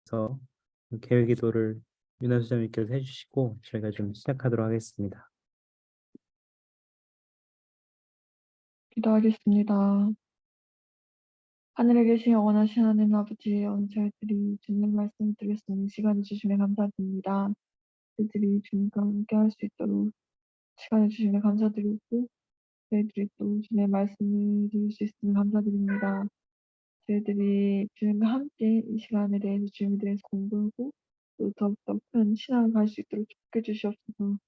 위해서 계획 기도를 윤아 수장님께서 해주시고 저희가 좀 시작하도록 하겠습니다. 기도하겠습니다. 하늘에 계신 영원하신 하나님 아버지, 오늘 저희들이 주님 말씀을 드릴 수 있는 시간을 주심에 감사드립니다. 저희들이 주님과 함께 할 수 있도록 시간을 주심에 감사드리고, 저희들이 또 주님의 말씀을 드릴 수 있음에 감사드립니다. 저희들이 주님과 함께 이 시간에 대해서 주님에 대해서 공부하고 또 더욱더 큰 신앙을 갈 수 있도록 축복해 주시옵소서.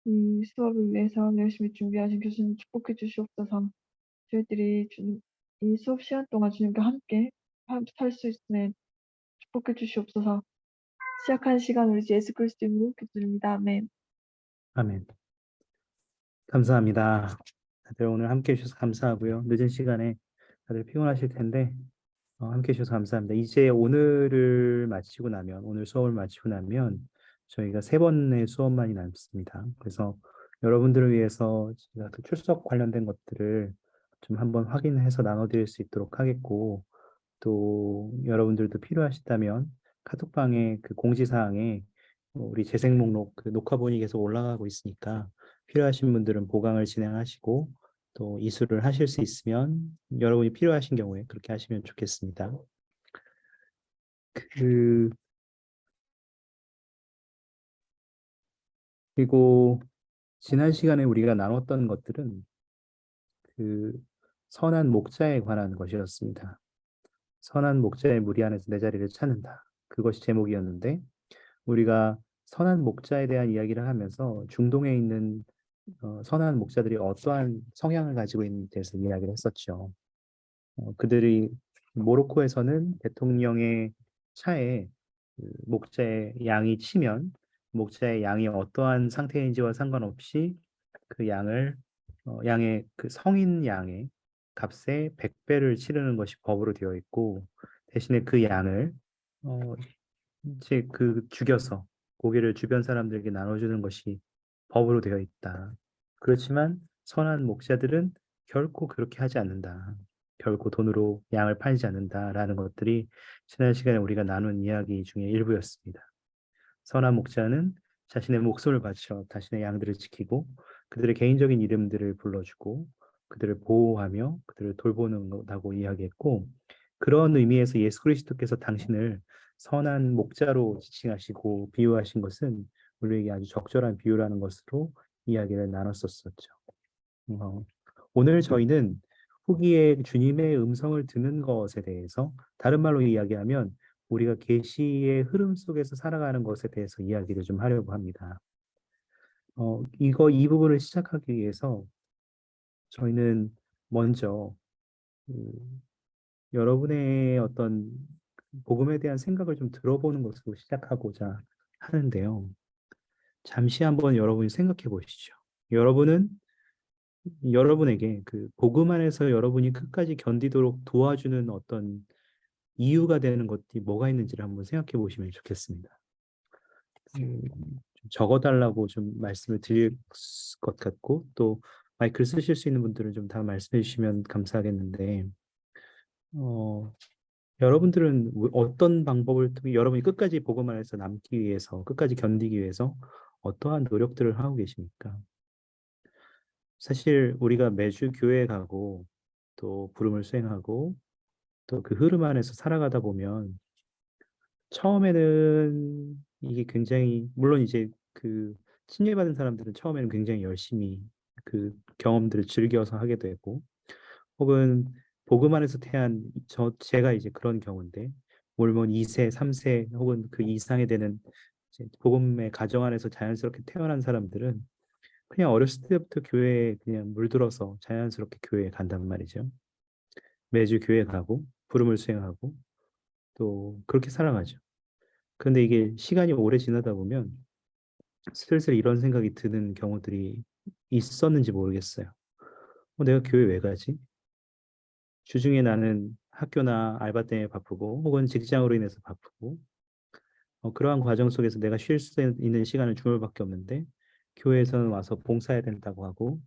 이 수업을 위해서 열심히 준비하신 교수님 축복해 주시옵소서. 저희들이 주님 이 수업 시간 동안 주님과 함께 살 수 있음에 축복해 주시옵소서. 시작한 시간 우리 주 예수 그리스도 이름으로 기도드립니다. 아멘. 아멘. 감사합니다. 다들 오늘 함께 해주셔서 감사하고요. 늦은 시간에 다들 피곤하실 텐데 함께 해주셔서 감사합니다. 이제 오늘 수업을 마치고 나면 저희가 3번의 수업만이 남습니다. 그래서 여러분들을 위해서 제가 그 출석 관련된 것들을 좀 한번 확인해서 나눠드릴 수 있도록 하겠고, 또 여러분들도 필요하시다면 카톡방에 그 공지사항에 우리 재생 목록 그 녹화본이 계속 올라가고 있으니까 필요하신 분들은 보강을 진행하시고 또 이수를 하실 수 있으면 여러분이 필요하신 경우에 그렇게 하시면 좋겠습니다. 그리고 지난 시간에 우리가 나눴던 것들은 그 선한 목자에 관한 것이었습니다. 선한 목자의 무리 안에서 내 자리를 찾는다. 그것이 제목이었는데, 우리가 선한 목자에 대한 이야기를 하면서 중동에 있는 선한 목자들이 어떠한 성향을 가지고 있는지에 대해서 이야기를 했었죠. 그들이 모로코에서는 대통령의 차에 그 목자의 양이 치면 목자의 양이 어떠한 상태인지와 상관없이 그 양의 그 성인 양의 값의 100배를 치르는 것이 법으로 되어 있고, 대신에 그 양을 어, 이제 그 죽여서 고기를 주변 사람들에게 나눠주는 것이 법으로 되어 있다. 그렇지만 선한 목자들은 결코 그렇게 하지 않는다. 결코 돈으로 양을 팔지 않는다라는 것들이 지난 시간에 우리가 나눈 이야기 중에 일부였습니다. 선한 목자는 자신의 목숨을 바쳐 자신의 양들을 지키고 그들의 개인적인 이름들을 불러주고 그들을 보호하며 그들을 돌보는 거라고 이야기했고, 그런 의미에서 예수 그리스도께서 당신을 선한 목자로 지칭하시고 비유하신 것은 우리에게 아주 적절한 비유라는 것으로 이야기를 나눴었죠. 어, 오늘 저희는 후기에 주님의 음성을 듣는 것에 대해서, 다른 말로 이야기하면 우리가 계시의 흐름 속에서 살아가는 것에 대해서 이야기를 좀 하려고 합니다. 이 부분을 시작하기 위해서 저희는 먼저 그 여러분의 어떤 복음에 대한 생각을 좀 들어보는 것으로 시작하고자 하는데요. 잠시 한번 여러분이 생각해 보시죠. 여러분에게 그 복음 안에서 여러분이 끝까지 견디도록 도와주는 어떤 이유가 되는 것이 뭐가 있는지를 한번 생각해 보시면 좋겠습니다. 좀 적어달라고 좀 말씀을 드릴 것 같고, 또 마이크를 쓰실 수 있는 분들은 좀 다 말씀해 주시면 감사하겠는데, 어, 여러분들은 어떤 방법을 통해 여러분이 끝까지 복음 안에서 남기 위해서, 끝까지 견디기 위해서 어떠한 노력들을 하고 계십니까? 사실 우리가 매주 교회에 가고 또 부름을 수행하고 또 그 흐름 안에서 살아가다 보면 처음에는 이게 굉장히, 물론 이제 그 친례받은 사람들은 처음에는 굉장히 열심히 그 경험들을 즐겨서 하게 되고, 혹은 복음 안에서 태어난 제가 이제 그런 경우인데, 물론 2세, 3세 혹은 그 이상이 되는 이제 복음의 가정 안에서 자연스럽게 태어난 사람들은 그냥 어렸을 때부터 교회에 그냥 물들어서 자연스럽게 교회에 간단 말이죠. 매주 교회 가고 부름을 수행하고 또 그렇게 살아가죠. 그런데 이게 시간이 오래 지나다 보면 슬슬 이런 생각이 드는 경우들이 있었는지 모르겠어요. 내가 교회 왜 가지? 주중에 나는 학교나 알바 때문에 바쁘고 혹은 직장으로 인해서 바쁘고, 그러한 과정 속에서 내가 쉴 수 있는 시간은 주말밖에 없는데 교회에서는 와서 봉사해야 된다고 하고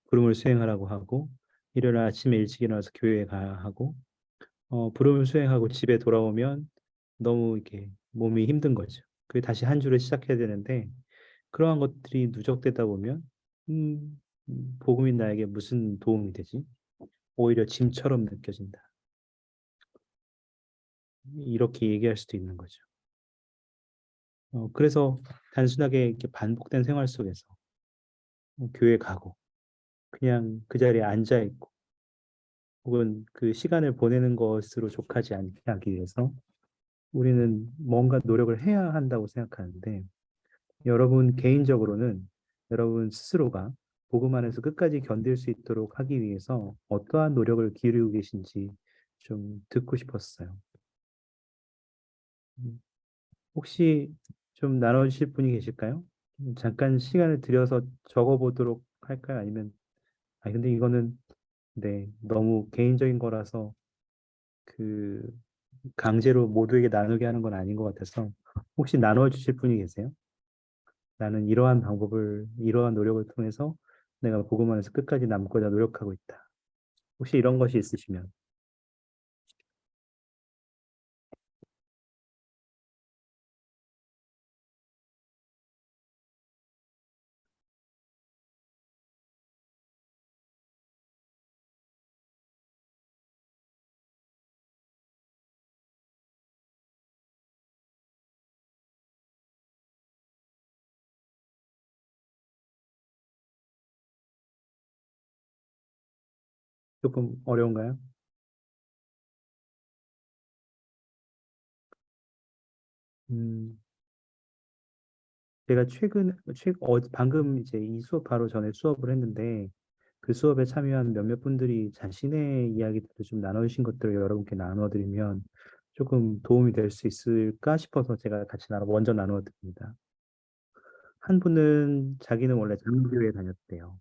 부름을 수행하라고 하고 일요일 아침에 일찍 일어나서 교회에 가야 하고 부름을 수행하고 집에 돌아오면 너무 이렇게 몸이 힘든 거죠. 그 다시 한 주를 시작해야 되는데 그러한 것들이 누적되다 보면 복음이 나에게 무슨 도움이 되지? 오히려 짐처럼 느껴진다. 이렇게 얘기할 수도 있는 거죠. 그래서 단순하게 이렇게 반복된 생활 속에서 교회 가고 그냥 그 자리에 앉아 있고 혹은 그 시간을 보내는 것으로 족하지 않게 하기 위해서 우리는 뭔가 노력을 해야 한다고 생각하는데 여러분 개인적으로는 여러분 스스로가 복음 안에서 끝까지 견딜 수 있도록 하기 위해서 어떠한 노력을 기울이고 계신지 좀 듣고 싶었어요. 음, 혹시 좀 나눠주실 분이 계실까요? 잠깐 시간을 들여서 적어보도록 할까요? 아니면 근데 이거는 네 너무 개인적인 거라서 그 강제로 모두에게 나누게 하는 건 아닌 것 같아서 혹시 나눠주실 분이 계세요? 나는 이러한 방법을, 이러한 노력을 통해서 내가 복음 안에서 끝까지 남고자 노력하고 있다. 혹시 이런 것이 있으시면 조금 어려운가요? 음, 제가 방금 이제 이 수업 바로 전에 수업을 했는데 그 수업에 참여한 몇몇 분들이 자신의 이야기들을 좀 나눠주신 것들을 여러분께 나눠드리면 조금 도움이 될 수 있을까 싶어서 제가 같이 먼저 나누어 드립니다. 한 분은 자기는 원래 장로교회에 다녔대요.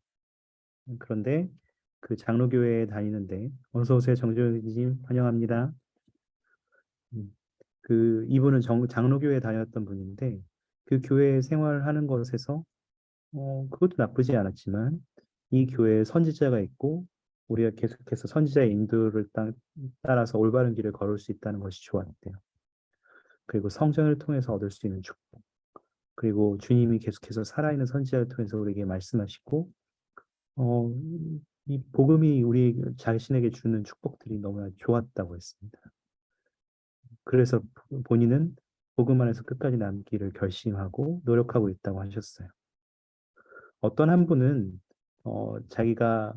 그런데 그 장로교회에 다니는데 어서 오세요 정조님 환영합니다. 음, 그 이분은 장로교회에 다녔던 분인데 그 교회 생활하는 것에서 그것도 나쁘지 않았지만 이 교회에 선지자가 있고 우리가 계속해서 선지자의 인도를 따라서 올바른 길을 걸을 수 있다는 것이 좋았대요. 그리고 성전을 통해서 얻을 수 있는 축복, 그리고 주님이 계속해서 살아있는 선지자를 통해서 우리에게 말씀하시고 어, 이 복음이 우리 자신에게 주는 축복들이 너무나 좋았다고 했습니다. 그래서 본인은 복음 안에서 끝까지 남기를 결심하고 노력하고 있다고 하셨어요. 어떤 한 분은 자기가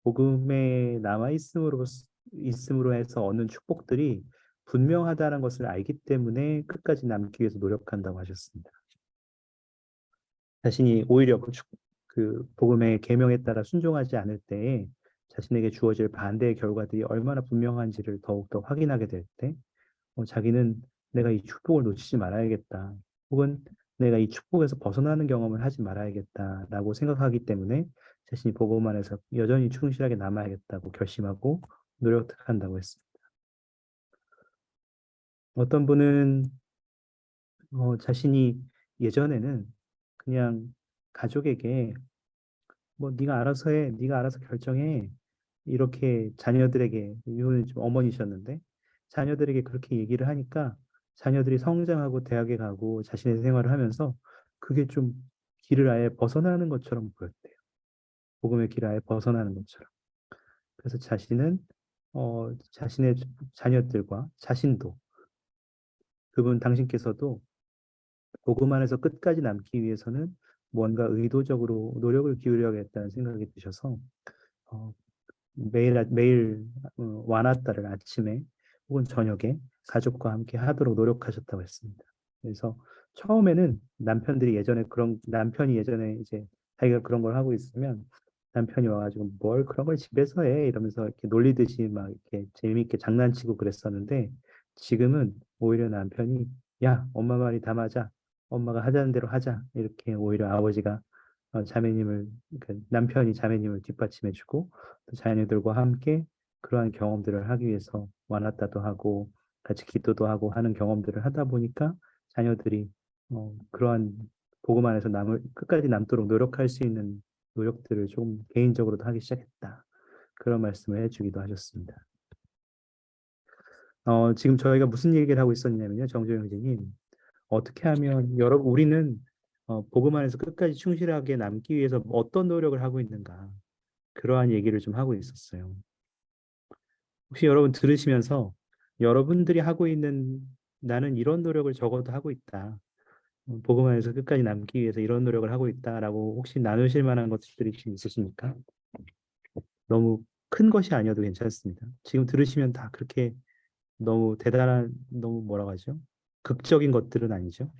복음에 남아 있음으로 해서 얻는 축복들이 분명하다는 것을 알기 때문에 끝까지 남기 위해서 노력한다고 하셨습니다. 자신이 오히려 그 복음의 계명에 따라 순종하지 않을 때에 자신에게 주어질 반대의 결과들이 얼마나 분명한지를 더욱더 확인하게 될 때, 자기는 내가 이 축복을 놓치지 말아야겠다. 혹은 내가 이 축복에서 벗어나는 경험을 하지 말아야겠다라고 생각하기 때문에 자신이 복음 안에서 여전히 충실하게 남아야겠다고 결심하고 노력한다고 했습니다. 어떤 분은 자신이 예전에는 그냥 가족에게 뭐 네가 알아서 해, 네가 알아서 결정해. 이렇게 자녀들에게 이분은 좀 어머니셨는데 자녀들에게 그렇게 얘기를 하니까 자녀들이 성장하고 대학에 가고 자신의 생활을 하면서 그게 좀 길을 아예 벗어나는 것처럼 보였대요. 복음의 길을 아예 벗어나는 것처럼. 그래서 자신은 자신의 자녀들과 자신도 그분 당신께서도 복음 안에서 끝까지 남기 위해서는 뭔가 의도적으로 노력을 기울여야겠다는 생각이 드셔서 어, 매일 완화따를 아침에 혹은 저녁에 가족과 함께 하도록 노력하셨다고 했습니다. 그래서 처음에는 남편이 예전에 이제 자기가 그런 걸 하고 있으면 남편이 와가지고 뭘 그런 걸 집에서 해 이러면서 이렇게 놀리듯이 막 이렇게 재미있게 장난치고 그랬었는데 지금은 오히려 남편이 야 엄마 말이 다 맞아 엄마가 하자는 대로 하자 이렇게 오히려 아버지가 남편이 자매님을 뒷받침해주고 또 자녀들과 함께 그러한 경험들을 하기 위해서 완화따도 하고 같이 기도도 하고 하는 경험들을 하다 보니까 자녀들이 그러한 복음 안에서 끝까지 남도록 노력할 수 있는 노력들을 좀 개인적으로도 하기 시작했다. 그런 말씀을 해주기도 하셨습니다. 지금 저희가 무슨 얘기를 하고 있었냐면요, 정조영 선생님. 어떻게 하면 여러분 우리는 복음 안에서 끝까지 충실하게 남기 위해서 어떤 노력을 하고 있는가 그러한 얘기를 좀 하고 있었어요. 혹시 여러분 들으시면서 여러분들이 하고 있는 나는 이런 노력을 적어도 하고 있다. 복음 안에서 끝까지 남기 위해서 이런 노력을 하고 있다라고 혹시 나누실 만한 것들이 좀 있으십니까? 너무 큰 것이 아니어도 괜찮습니다. 지금 들으시면 다 그렇게 너무 대단한, 너무 뭐라고 하죠? 극적인 것들은 아니죠.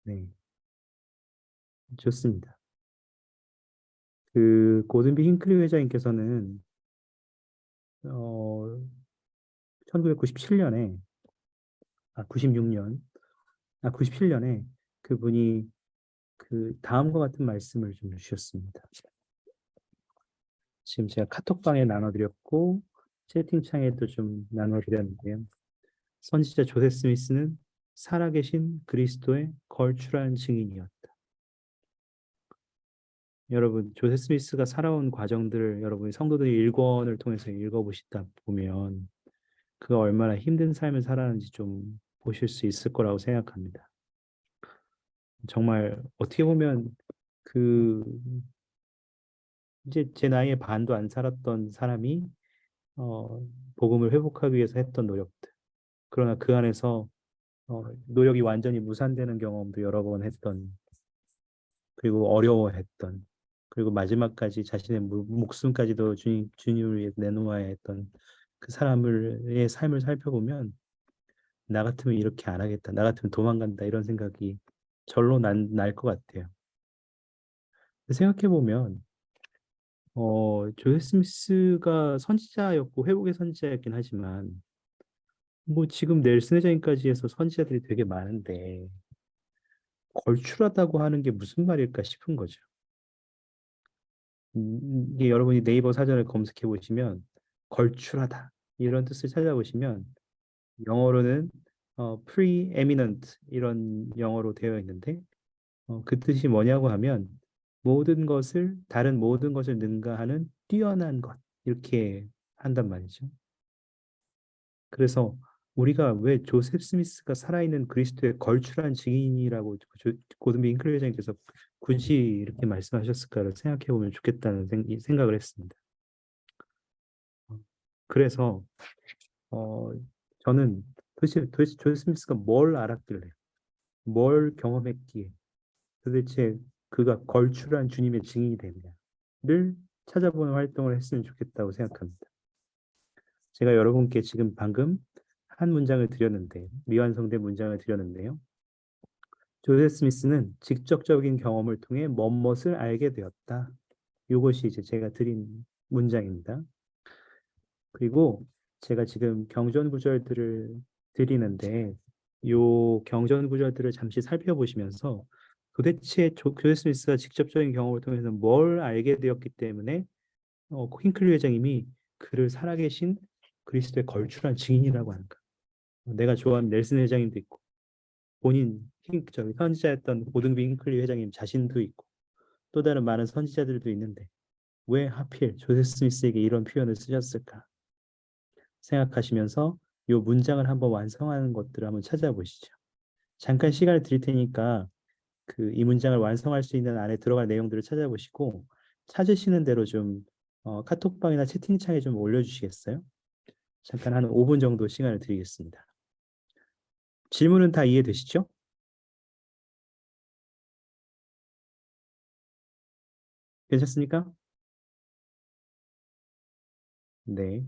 네, 좋습니다. 그 고든비 힝클리 회장님께서는 어, 1997년에 96년, 97년에 그분이 그 다음과 같은 말씀을 좀 주셨습니다. 지금 제가 카톡방에 나눠드렸고 채팅창에도 좀 나눠드렸는데요. 선지자 조세 스미스는 살아계신 그리스도의 걸출한 증인이었다. 여러분, 조세 스미스가 살아온 과정들을 여러분이 성도들이 일권을 통해서 읽어보시다 보면 그가 얼마나 힘든 삶을 살았는지 좀 보실 수 있을 거라고 생각합니다. 정말 어떻게 보면 그 이제 제 나이에 반도 안 살았던 사람이 어, 복음을 회복하기 위해서 했던 노력들. 그러나 그 안에서 노력이 완전히 무산되는 경험도 여러 번 했던, 그리고 어려워했던, 그리고 마지막까지 자신의 목숨까지도 주님을 위해 내놓아야 했던 그 사람의 삶을 살펴보면 나 같으면 이렇게 안 하겠다. 나 같으면 도망간다. 이런 생각이 절로 날 것 같아요. 생각해 보면 조세 스미스가 선지자였고 회복의 선지자였긴 하지만 뭐 지금 넬슨 회장님까지 해서 선지자들이 되게 많은데 걸출하다고 하는 게 무슨 말일까 싶은 거죠. 이게 여러분이 네이버 사전을 검색해 보시면 걸출하다 이런 뜻을 찾아보시면 영어로는 preeminent 이런 영어로 되어 있는데 그 뜻이 뭐냐고 하면 모든 것을 다른 모든 것을 능가하는 뛰어난 것 이렇게 한단 말이죠. 그래서 우리가 왜 조셉 스미스가 살아있는 그리스도의 걸출한 증인이라고 고든비 잉클 회장님께서 굳이 이렇게 말씀하셨을까를 생각해 보면 좋겠다는 생각을 했습니다. 그래서 어, 저는 도대체 조셉 스미스가 뭘 알았길래, 뭘 경험했기에 도대체 그가 걸출한 주님의 증인이 되느냐를 찾아보는 활동을 했으면 좋겠다고 생각합니다. 제가 여러분께 지금 방금 한 문장을 드렸는데, 미완성된 문장을 드렸는데요. 조셉 스미스는 직접적인 경험을 통해 멋을 알게 되었다. 이것이 이제 제가 드린 문장입니다. 그리고 제가 지금 경전 구절들을 드리는데 요 경전 구절들을 잠시 살펴보시면서 도대체 조셉 스미스가 직접적인 경험을 통해서 뭘 알게 되었기 때문에 킹클리 회장님이 그를 살아계신 그리스도의 걸출한 증인이라고 하는가. 내가 좋아하는 넬슨 회장님도 있고 본인 저기 선지자였던 고등비 킹클리 회장님 자신도 있고 또 다른 많은 선지자들도 있는데 왜 하필 조셉 스미스에게 이런 표현을 쓰셨을까 생각하시면서 이 문장을 한번 완성하는 것들을 한번 찾아보시죠. 잠깐 시간을 드릴 테니까 그 이 문장을 완성할 수 있는 안에 들어갈 내용들을 찾아보시고 찾으시는 대로 좀 카톡방이나 채팅창에 좀 올려주시겠어요? 잠깐 한 5분 정도 시간을 드리겠습니다. 질문은 다 이해되시죠? 괜찮습니까? 네.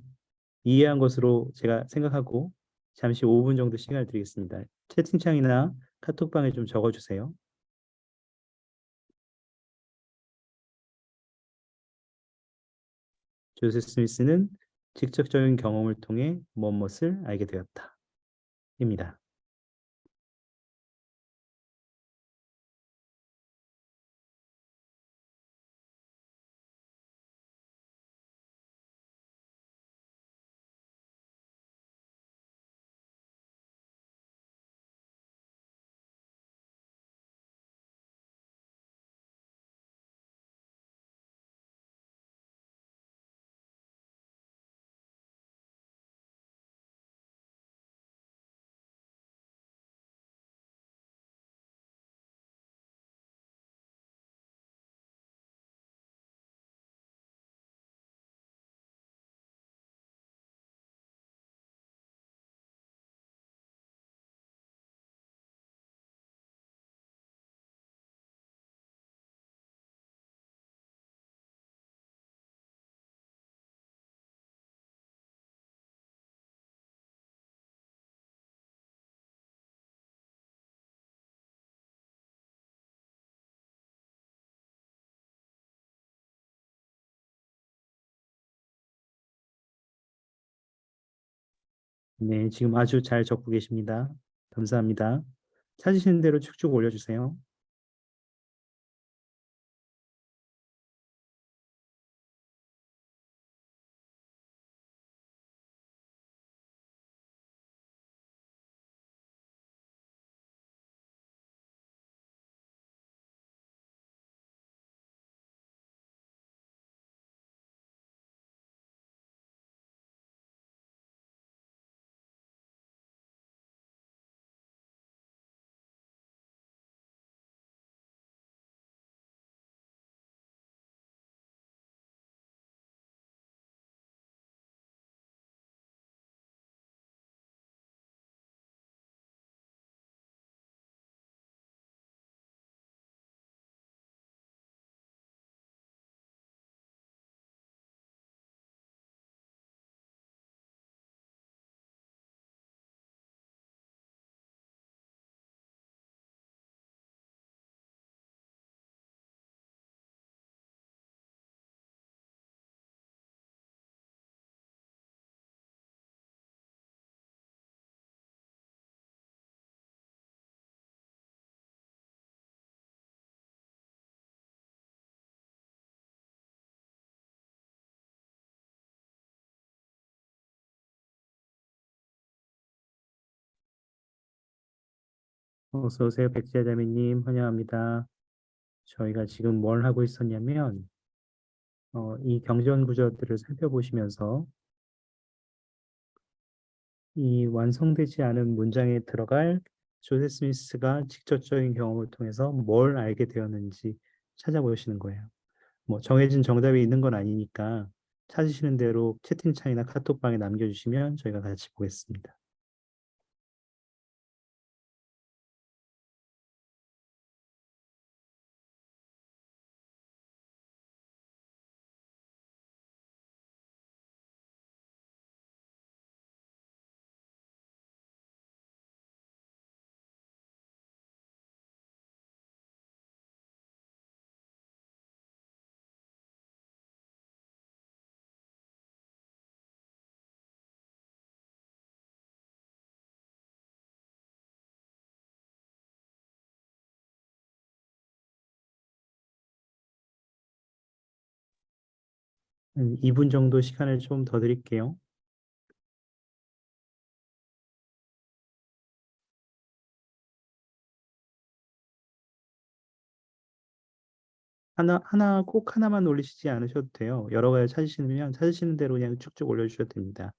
이해한 것으로 제가 생각하고 잠시 5분 정도 시간을 드리겠습니다. 채팅창이나 카톡방에 좀 적어주세요. 조셉 스미스는 직접적인 경험을 통해 무엇을 알게 되었다. 입니다. 네, 지금 아주 잘 적고 계십니다. 감사합니다. 찾으시는 대로 쭉쭉 올려주세요. 어서 오세요, 백지아자매님. 환영합니다. 저희가 지금 뭘 하고 있었냐면, 이 경전 구조들을 살펴보시면서 이 완성되지 않은 문장에 들어갈 조세 스미스가 직접적인 경험을 통해서 뭘 알게 되었는지 찾아보시는 거예요. 뭐 정해진 정답이 있는 건 아니니까 찾으시는 대로 채팅창이나 카톡방에 남겨주시면 저희가 같이 보겠습니다. 한 2분 정도 시간을 좀 더 드릴게요. 꼭 하나만 올리시지 않으셔도 돼요. 여러 가지 찾으시면 찾으시는 대로 그냥 쭉쭉 올려주셔도 됩니다.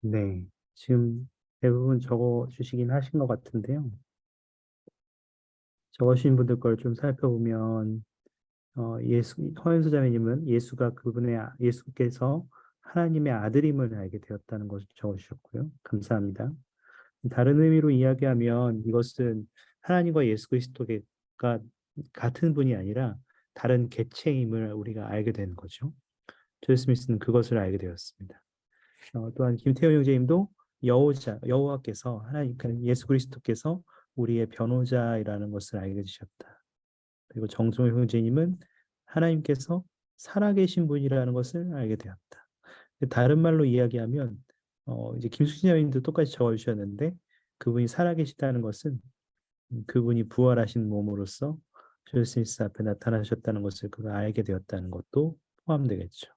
네, 지금 대부분 적어 주시긴 하신 것 같은데요. 적으신 분들 걸 좀 살펴보면 허연수 자매님은 예수께서 하나님의 아들임을 알게 되었다는 것을 적어주셨고요. 감사합니다. 다른 의미로 이야기하면 이것은 하나님과 예수 그리스도가 같은 분이 아니라 다른 개체임을 우리가 알게 되는 거죠. 조지 스미스는 그것을 알게 되었습니다. 또한 김태호 형제님도 여호와께서 하나님, 그러니까 예수 그리스도께서 우리의 변호자이라는 것을 알게 되셨다. 그리고 정성호 형제님은 하나님께서 살아계신 분이라는 것을 알게 되었다. 다른 말로 이야기하면 이제 김수진 여인도 똑같이 적어주셨는데 그분이 살아계시다는 것은 그분이 부활하신 몸으로서 조지 스미스 앞에 나타나셨다는 것을 그가 알게 되었다는 것도 포함되겠죠.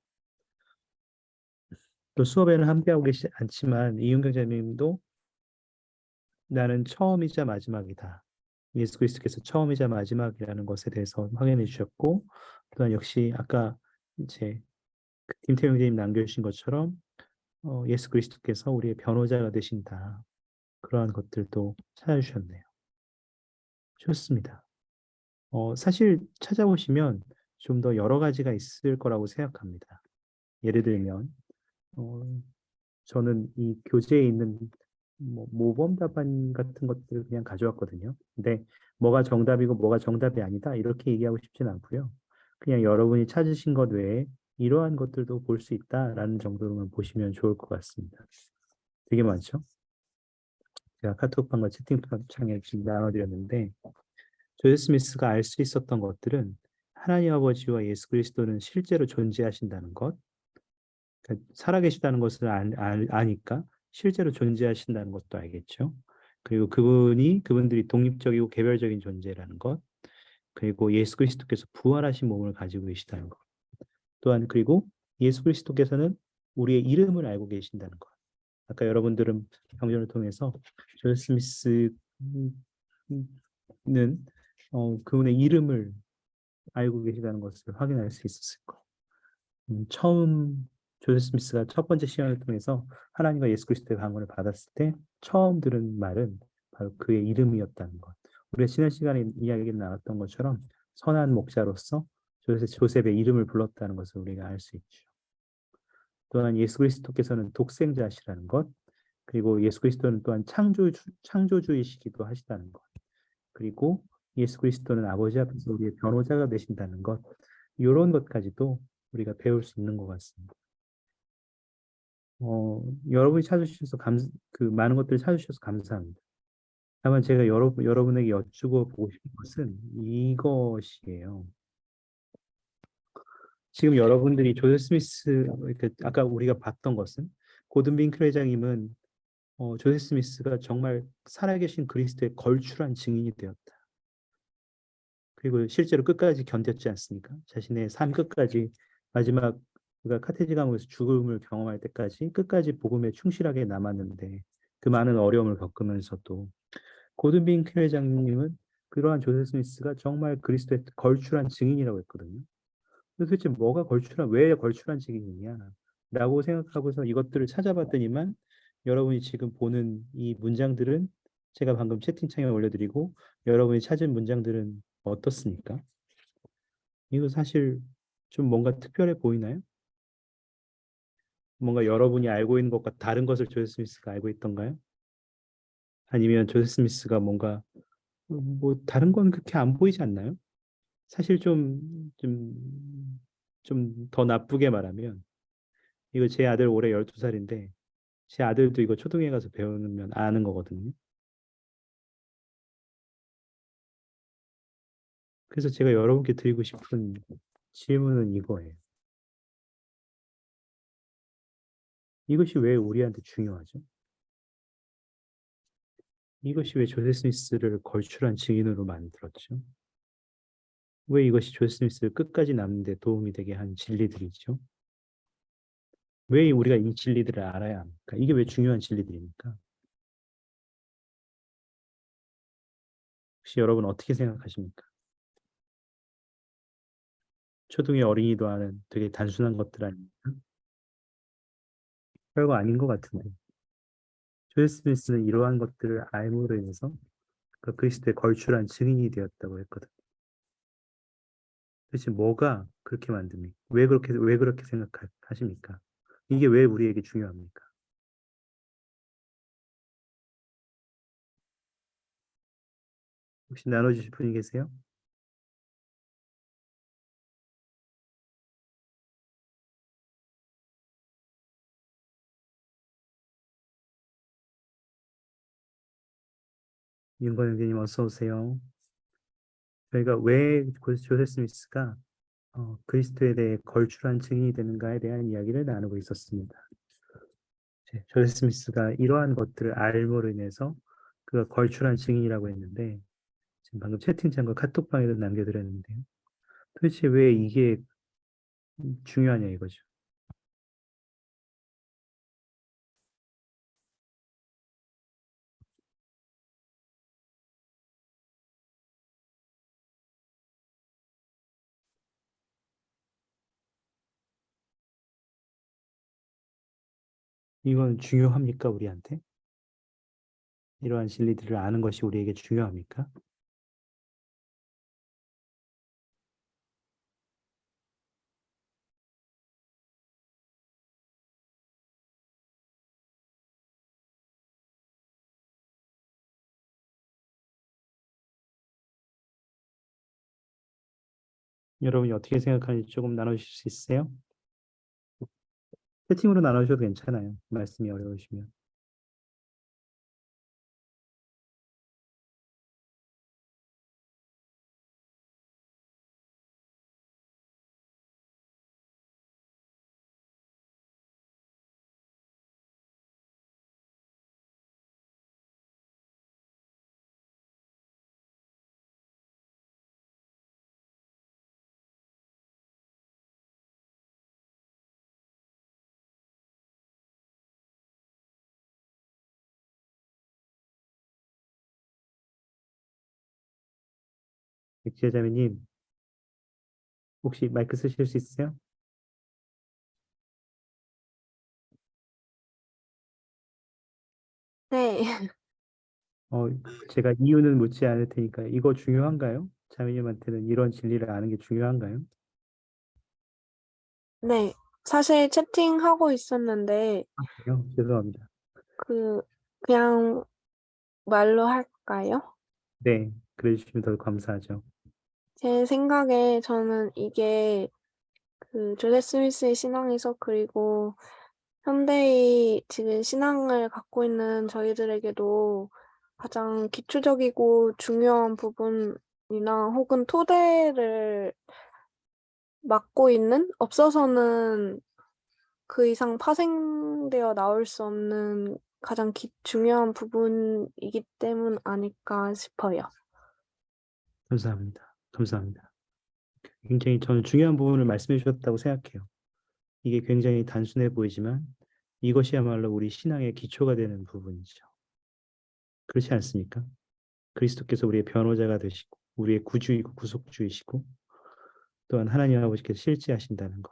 또 수업에는 함께하고 계시지 않지만 이윤경 자매님도 나는 처음이자 마지막이다. 예수 그리스도께서 처음이자 마지막이라는 것에 대해서 확인해 주셨고, 또한 역시 아까 이제 김태용 선생님 남겨주신 것처럼 예수 그리스도께서 우리의 변호자가 되신다. 그러한 것들도 찾아주셨네요. 좋습니다. 사실 찾아보시면 좀 더 여러 가지가 있을 거라고 생각합니다. 예를 들면 어, 저는 이 교재에 있는 뭐 모범 답안 같은 것들을 그냥 가져왔거든요. 근데 뭐가 정답이고 뭐가 정답이 아니다 이렇게 얘기하고 싶진 않고요. 그냥 여러분이 찾으신 것 외에 이러한 것들도 볼 수 있다라는 정도로만 보시면 좋을 것 같습니다. 되게 많죠? 제가 카톡방과 채팅창에 지금 나눠드렸는데 조지 스미스가 알 수 있었던 것들은 하나님 아버지와 예수 그리스도는 실제로 존재하신다는 것, 그러니까 살아계시다는 것을 아니까 실제로 존재하신다는 것도 알겠죠. 그리고 그분들이 독립적이고 개별적인 존재라는 것, 그리고 예수 그리스도께서 부활하신 몸을 가지고 계시다는 것, 또한 그리고 예수 그리스도께서는 우리의 이름을 알고 계신다는 것. 아까 여러분들은 경전을 통해서 조지 스미스는 그분의 이름을 알고 계시다는 것을 확인할 수 있었을 거예요. 처음 조셉 스미스가 첫 번째 시험을 통해서 하나님과 예수 그리스도의 강권을 받았을 때 처음 들은 말은 바로 그의 이름이었다는 것. 우리가 지난 시간에 이야기를 나눴던 것처럼 선한 목자로서 조셉의 이름을 불렀다는 것을 우리가 알 수 있죠. 또한 예수 그리스도께서는 독생자시라는 것, 그리고 예수 그리스도는 또한 창조주이시기도 하시다는 것, 그리고 예수 그리스도는 아버지 앞에서 우리의 변호자가 되신다는 것, 이런 것까지도 우리가 배울 수 있는 것 같습니다. 여러분이 찾으셔서 그 많은 것들을 찾으셔서 감사합니다. 다만 제가 여러분에게 여쭈고 보고 싶은 것은 이것이에요. 지금 여러분들이 조셉 스미스, 이렇게 아까 우리가 봤던 것은 고든 빙클 회장님은 조셉 스미스가 정말 살아계신 그리스도의 걸출한 증인이 되었다. 그리고 실제로 끝까지 견뎠지 않습니까? 자신의 삶 끝까지 마지막 그가 카테지 감옥에서 죽음을 경험할 때까지 끝까지 복음에 충실하게 남았는데 그 많은 어려움을 겪으면서도 고든 빙클 회장님은 그러한 조셉 스미스가 정말 그리스도의 걸출한 증인이라고 했거든요. 도대체 왜 걸출한 증인이냐? 라고 생각하고서 이것들을 찾아봤더니만 여러분이 지금 보는 이 문장들은 제가 방금 채팅창에 올려드리고 여러분이 찾은 문장들은 어떻습니까? 이거 사실 좀 뭔가 특별해 보이나요? 뭔가 여러분이 알고 있는 것과 다른 것을 조셉 스미스가 알고 있던가요? 아니면 조셉 스미스가 뭔가 뭐 다른 건 그렇게 안 보이지 않나요? 사실 좀 더 나쁘게 말하면 이거 제 아들 올해 12살인데 제 아들도 이거 초등에 가서 배우면 아는 거거든요. 그래서 제가 여러분께 드리고 싶은 질문은 이거예요. 이것이 왜 우리한테 중요하죠? 이것이 왜 조셉 스미스를 걸출한 증인으로 만들었죠? 왜 이것이 조셉 스미스를 끝까지 남는 데 도움이 되게 한 진리들이죠? 왜 우리가 이 진리들을 알아야 합니까? 이게 왜 중요한 진리들입니까? 혹시 여러분 어떻게 생각하십니까? 초등의 어린이도 아는 되게 단순한 것들 아닙니까? 별거 아닌 것 같은데. 조셉 스미스는 이러한 것들을 알므로 인해서 그 그리스도의 걸출한 증인이 되었다고 했거든. 도대체 뭐가 그렇게 만듭니까? 왜 그렇게 생각하십니까? 이게 왜 우리에게 중요합니까? 혹시 나눠주실 분이 계세요? 윤건 형제님 어서 오세요. 저희가 왜 조셉 스미스가 그리스도에 대해 걸출한 증인이 되는가에 대한 이야기를 나누고 있었습니다. 조셉 스미스가 이러한 것들을 알므로 인해서 그가 걸출한 증인이라고 했는데 지금 방금 채팅창과 카톡방에도 남겨드렸는데요. 도대체 왜 이게 중요하냐 이거죠. 이건 중요합니까, 우리한테? 이러한 진리들을 아는 것이 우리에게 중요합니까? 여러분이 어떻게 생각하는지 조금 나눠주실 수 있어요? 채팅으로 나눠주셔도 괜찮아요. 말씀이 어려우시면. 백지혜자매님, 혹시 마이크 쓰실 수 있으세요? 네, 어, 제가 이유는 묻지 않을 테니까 이거 중요한가요? 자매님한테는 이런 진리를 아는 게 중요한가요? 네. 사실 채팅하고 있었는데, 그래요? 죄송합니다. 그, 그냥 말로 할까요? 네, 그래 주시면 더 감사하죠. 제 생각에 저는 이게 조셉 스미스의 신앙에서 그리고 현대의 지금 신앙을 갖고 있는 저희들에게도 가장 기초적이고 중요한 부분이나 혹은 토대를 맡고 있는 없어서는 그 이상 파생되어 나올 수 없는 가장 중요한 부분이기 때문 아닐까 싶어요. 감사합니다. 감사합니다. 굉장히 저는 중요한 부분을 말씀해 주셨다고 생각해요. 이게 굉장히 단순해 보이지만 이것이야말로 우리 신앙의 기초가 되는 부분이죠. 그렇지 않습니까? 그리스도께서 우리의 변호자가 되시고 우리의 구주이고 구속주이시고 또한 하나님 아버지께서 실제하신다는 것.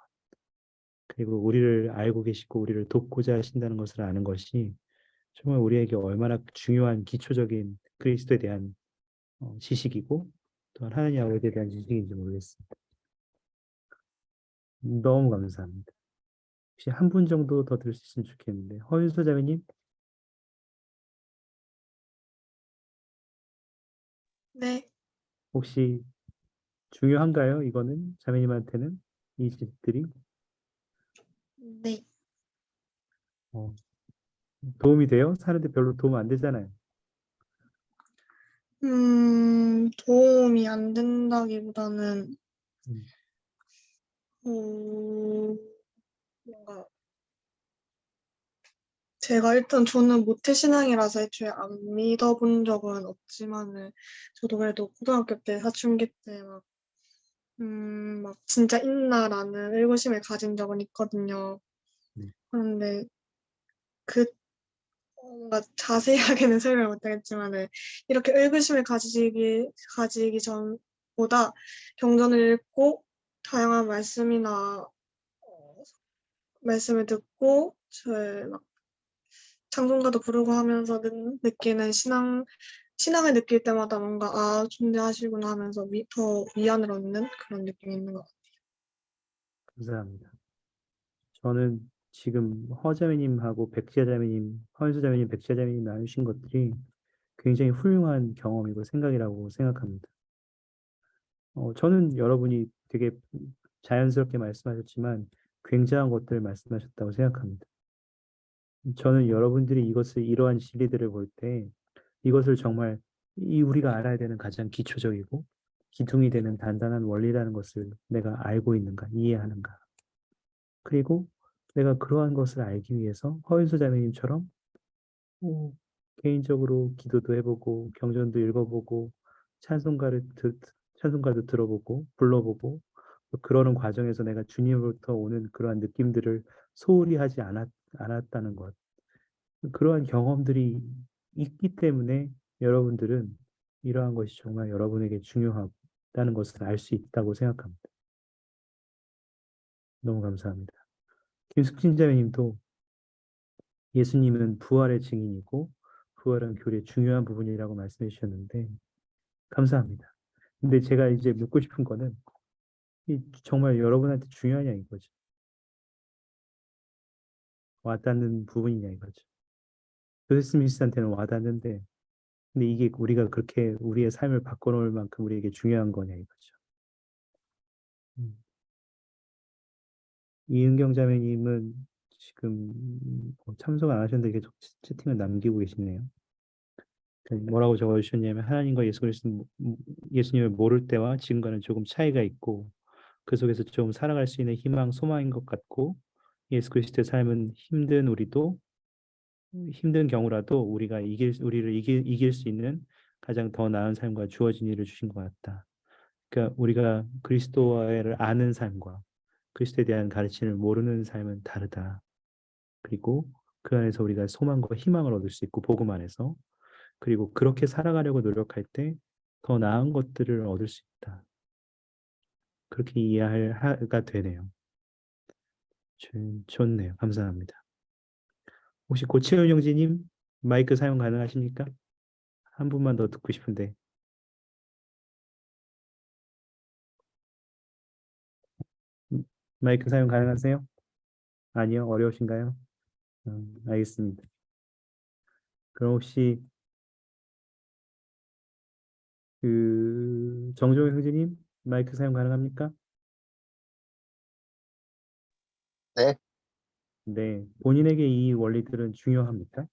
그리고 우리를 알고 계시고 우리를 돕고자 하신다는 것을 아는 것이 정말 우리에게 얼마나 중요한 기초적인 그리스도에 대한 지식이고 또한 하나님 아버지에 대한 지식인지 모르겠습니다. 너무 감사합니다. 혹시 한 분 정도 더 들을 수 있으면 좋겠는데 허윤서 자매님 네. 혹시 중요한가요? 이거는 자매님한테는 이 지식들이 네. 어, 도움이 돼요? 사는데 별로 도움 안 되잖아요. 도움이 안 된다기보다는, 음, 음, 뭔가, 제가 일단 저는 모태신앙이라서 애초에 안 믿어본 적은 없지만은, 저도 그래도 고등학교 때, 사춘기 때 막 진짜 있나라는 의구심을 가진 적은 있거든요. 네, 그런데 그, 뭔가 자세하게는 설명을 못하겠지만은, 이렇게 의구심을 가지기 전보다 경전을 읽고, 다양한 말씀을 듣고, 저의 막 찬송가도 부르고 하면서 느끼는 신앙을 느낄 때마다 뭔가, 아, 존재하시구나 하면서 더 위안을 얻는 그런 느낌이 있는 것 같아요. 감사합니다. 저는 지금 허자매님하고 백지자매님, 허윤수자매님, 백지자매님 나누신 것들이 굉장히 훌륭한 경험이고 생각이라고 생각합니다. 저는 여러분이 되게 자연스럽게 말씀하셨지만 굉장한 것들을 말씀하셨다고 생각합니다. 저는 여러분들이 이러한 진리들을 볼 때 이것을 정말 이 우리가 알아야 되는 가장 기초적이고 기둥이 되는 단단한 원리라는 것을 내가 알고 있는가, 이해하는가. 그리고 내가 그러한 것을 알기 위해서 허윤수 자매님처럼 뭐 개인적으로 기도도 해보고 경전도 읽어보고 찬송가를 듣, 찬송가도 들어보고 불러보고 또 그러는 과정에서 내가 주님으로부터 오는 그러한 느낌들을 소홀히 하지 않았다는 것. 그러한 경험들이 있기 때문에 여러분들은 이러한 것이 정말 여러분에게 중요하다는 것을 알 수 있다고 생각합니다. 너무 감사합니다. 김숙진 자매님도 예수님은 부활의 증인이고 부활은 교리의 중요한 부분이라고 말씀해 주셨는데 감사합니다. 근데 제가 이제 묻고 싶은 거는 정말 여러분한테 중요하냐 이거죠. 와닿는 부분이냐 이거죠. 조세 스미스한테는 와닿는데 근데 이게 우리가 그렇게 우리의 삶을 바꿔놓을 만큼 우리에게 중요한 거냐 이거죠. 음. 이은경 자매님은 지금 참석 안 하셨는데 계속 채팅을 남기고 계시네요. 뭐라고 적어주셨냐면 하나님과 예수님을 모를 때와 지금과는 조금 차이가 있고 그 속에서 좀 살아갈 수 있는 희망, 소망인 것 같고 예수 그리스도의 삶은 힘든 경우라도 우리를 이길 수 있는 가장 더 나은 삶과 주어진 일을 주신 것 같다. 그러니까 우리가 그리스도를 아는 삶과 그리스도에 대한 가르침을 모르는 삶은 다르다. 그리고 그 안에서 우리가 소망과 희망을 얻을 수 있고 복음 안에서 그리고 그렇게 살아가려고 노력할 때 더 나은 것들을 얻을 수 있다. 그렇게 이해가 되네요. 좋네요. 감사합니다. 혹시 고채윤 형제님 마이크 사용 가능하십니까? 한 분만 더 듣고 싶은데 음, 마이크 사용 가능하세요? 아니요, 어려우신가요? 알겠습니다. 그럼 혹시 그 정종현 형제님 마이크 사용 가능합니까? 네, 네, 본인에게 이 원리들은 중요합니까?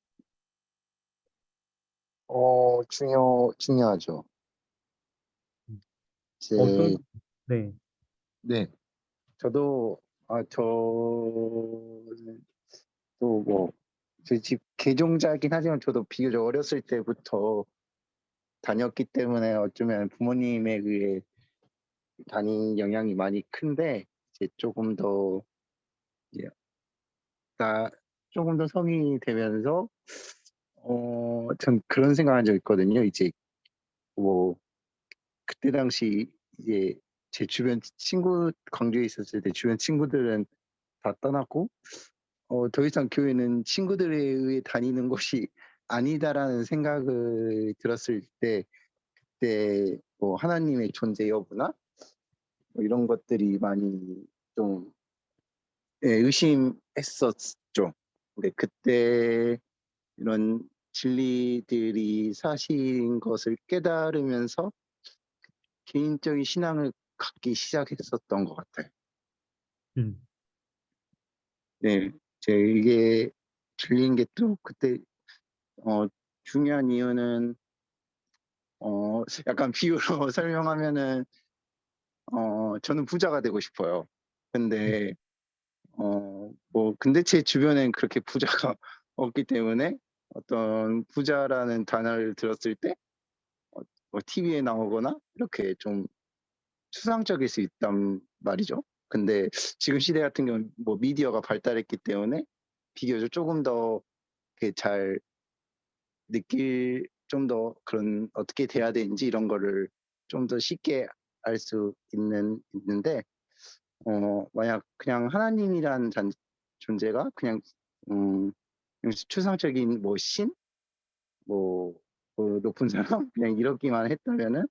중요하죠. 음, 이제, 어떤 네, 네, 저도, 저는 또 뭐, 저희 집 개종자이긴 하지만 저도 비교적 어렸을 때부터 다녔기 때문에 어쩌면 부모님에 의해 다닌 영향이 많이 큰데, 이제 이제, 나, 조금 더 성인이 되면서, 전 그런 생각한 적 있거든요. 이제, 뭐, 그때 당시 이제 제 주변 광주에 있었을 때 주변 친구들은 다 떠났고 더 이상 교회는 친구들에 의해 다니는 곳이 아니다라는 생각을 들었을 때 그때 뭐 하나님의 존재 여부나 뭐 이런 것들이 많이 좀 의심했었죠. 근데 그때 이런 진리들이 사실인 것을 깨달으면서 개인적인 신앙을 갖기 시작했었던 것 같아요. 음, 네, 이게 들린 게 또 그때 어, 중요한 이유는 약간 비유로 설명하면은 저는 부자가 되고 싶어요. 근데 근데 제 주변엔 그렇게 부자가 없기 때문에 어떤 부자라는 단어를 들었을 때 뭐 TV에 나오거나 이렇게 좀 추상적일 수 있단 말이죠. 근데 지금 시대 같은 경우는 뭐 미디어가 발달했기 때문에 비교적 조금 더 이렇게 잘 느낄 좀 더 그런 어떻게 돼야 되는지 이런 거를 좀 더 쉽게 알 수 있는데 만약 그냥 하나님이란 존재가 그냥 추상적인 뭐 신, 뭐, 높은 사람 그냥 이렇기만 했다면은